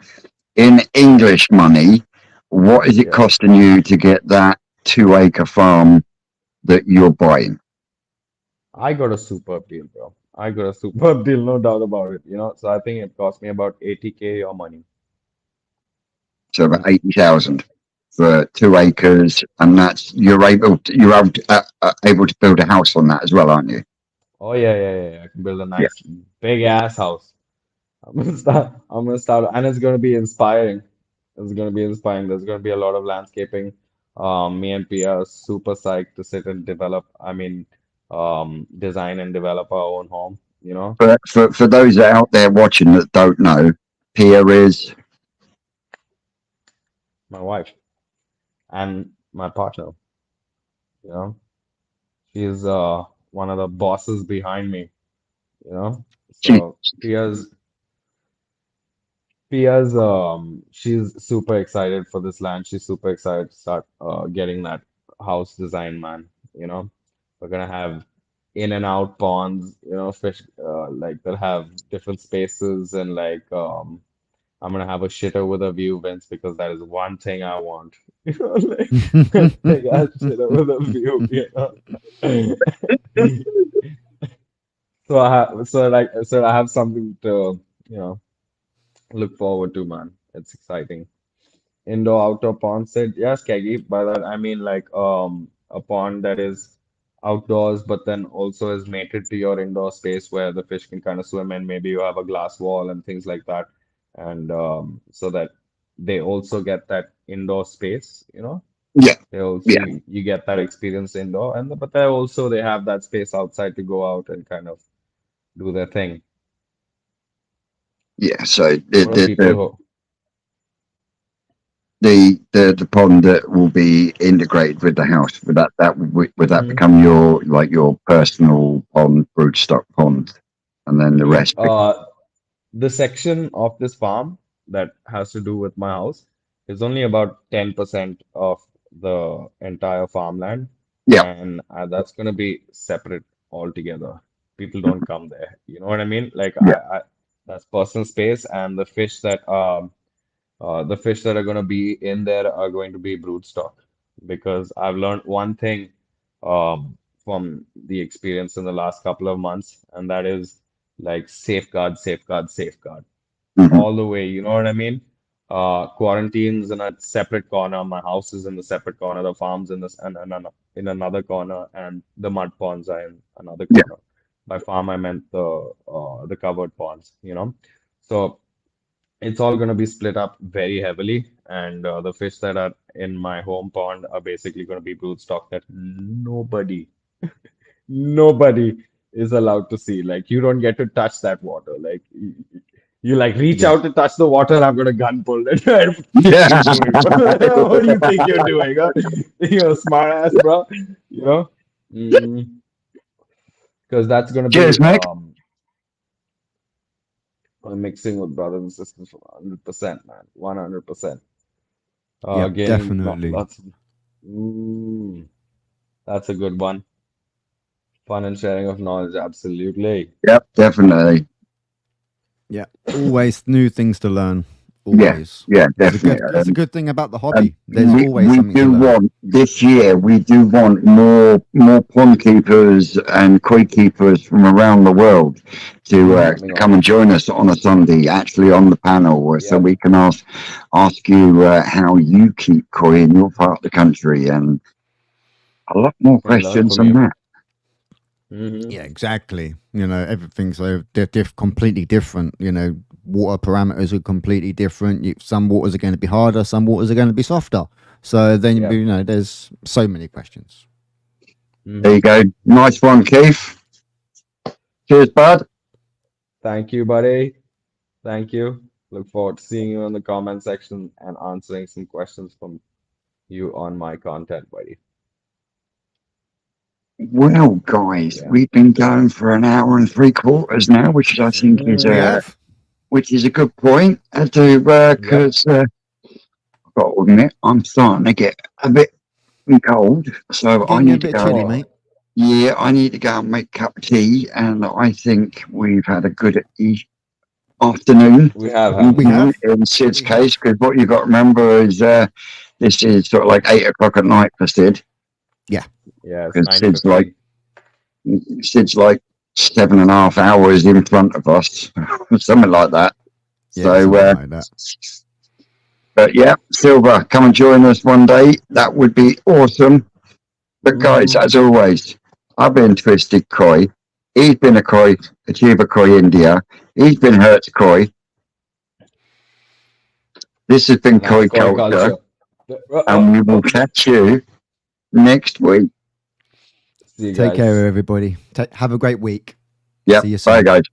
in English money, what is it Yeah. costing you to get that 2 acre farm that you're buying? I got a superb deal, bro. I got a superb deal, no doubt about it. You know, so I think it cost me about 80K your money. So about 80,000 for 2 acres, and that's able to build a house on that as well, aren't you? Oh yeah, yeah, yeah, yeah. I can build a Yeah. nice big ass house. I'm gonna start, and it's gonna be inspiring. It's gonna be inspiring. There's gonna be a lot of landscaping. Me and Pia are super psyched to sit and develop. I mean, design and develop our own home. You know, For those out there watching that don't know, Pia is my wife and my partner. You know, she's one of the bosses behind me. You know, she so she's super excited for this land. She's super excited to start getting that house design, man. You know, we're gonna have in and out ponds, you know, fish like that have different spaces, and like I'm gonna have a shitter with a view, Vince, because that is one thing I want. You know, like a big ass shitter with a view, you know. So I have something to, you know, look forward to, man. It's exciting. Indoor outdoor pond set. Yes, Kegi. By that I mean like a pond that is outdoors but then also is mated to your indoor space where the fish can kind of swim in. Maybe you have a glass wall and things like that. And so that they also get that indoor space, you know? Yeah, They also yeah, you get that experience indoor, and but they also they have that space outside to go out and kind of do their thing. yeah. So A lot of people who, the pond that will be integrated with the house, would that Mhm. become your like your personal pond, broodstock pond, and then the rest? The section of this farm that has to do with my house is only about 10% of the entire farmland, Yeah, and that's going to be separate altogether. People don't come there. You know what I mean? Like yeah, that's personal space, and the fish that are going to be in there are going to be broodstock because I've learned one thing from the experience in the last couple of months, and that is like safeguard, safeguard, safeguard hmm, all the way. You know what I mean? Quarantines in a separate corner. My house is in the separate corner. The farm's in this and in another corner, and the mud ponds are in another yeah. corner. By farm, I meant the covered ponds. So it's all going to be split up very heavily, and the fish that are in my home pond are basically going to be broodstock that nobody is allowed to see. Like you don't get to touch that water. Like you like reach Yeah. out to touch the water, and I've got a gun pulled at you. What are you Yeah. doing, bro? What do you think you're doing? Huh? You're a smart ass, bro. You know, because that's gonna Cheers, be Mick. mixing with brothers and sisters for 100%, man, 100%. Yep. Gaining Definitely. lots of. Mm, that's a good one. Fun and sharing of knowledge, absolutely. Yep, definitely. Yeah. Always new things to learn. Yeah, Always. yeah, It's a good. definitely. It's a good thing about the And hobby. There's always we something to do learn. want this year. We do want more pond keepers and koi keepers from around the world to Coming come on. and join us on a Sunday, actually on the panel, so Yep. we can ask you how you keep koi in your part of the country, and a lot more And learn questions from than you. that. Yeah, exactly. Everything's so completely different. Water parameters are completely different. Some waters are going to be harder, some waters are going to be softer. So then, Yep. there's so many questions. There you go. Nice one, Keith. Cheers, bud. Thank you, buddy. Thank you. Look forward to seeing you in the comment section and answering some questions from you on my content, buddy. Well, guys, Yeah. we've been going for an hour and 3/4 now, which I think is We Mm, have. a good point. Because yep. I've got to admit, I'm starting to get a bit cold, so I Getting a need to bit go. chilly, Oh, mate. Yeah, I need to go and make a cup of tea, and I think we've had a good afternoon. we have, We haven't we? have. In Sid's We case, have. because what you've got to remember is this is sort of like 8 o'clock at night for Sid, Yeah, it's because Sid's like 9:15. 7.5 hours in front of us, something like that. Yeah, So, something like that. but yeah, Silver, come and join us one day. That would be awesome. But guys, Mhm. as always, I've been Twisted Koi. He's been a Koi, Achiever Koi India. He's been Hertz Koi. This has been And that's Koi koi Culture, culture. and we will catch you next week. See you Take care, guys. everybody. Have a great week. Yep. See you Bye, soon. guys.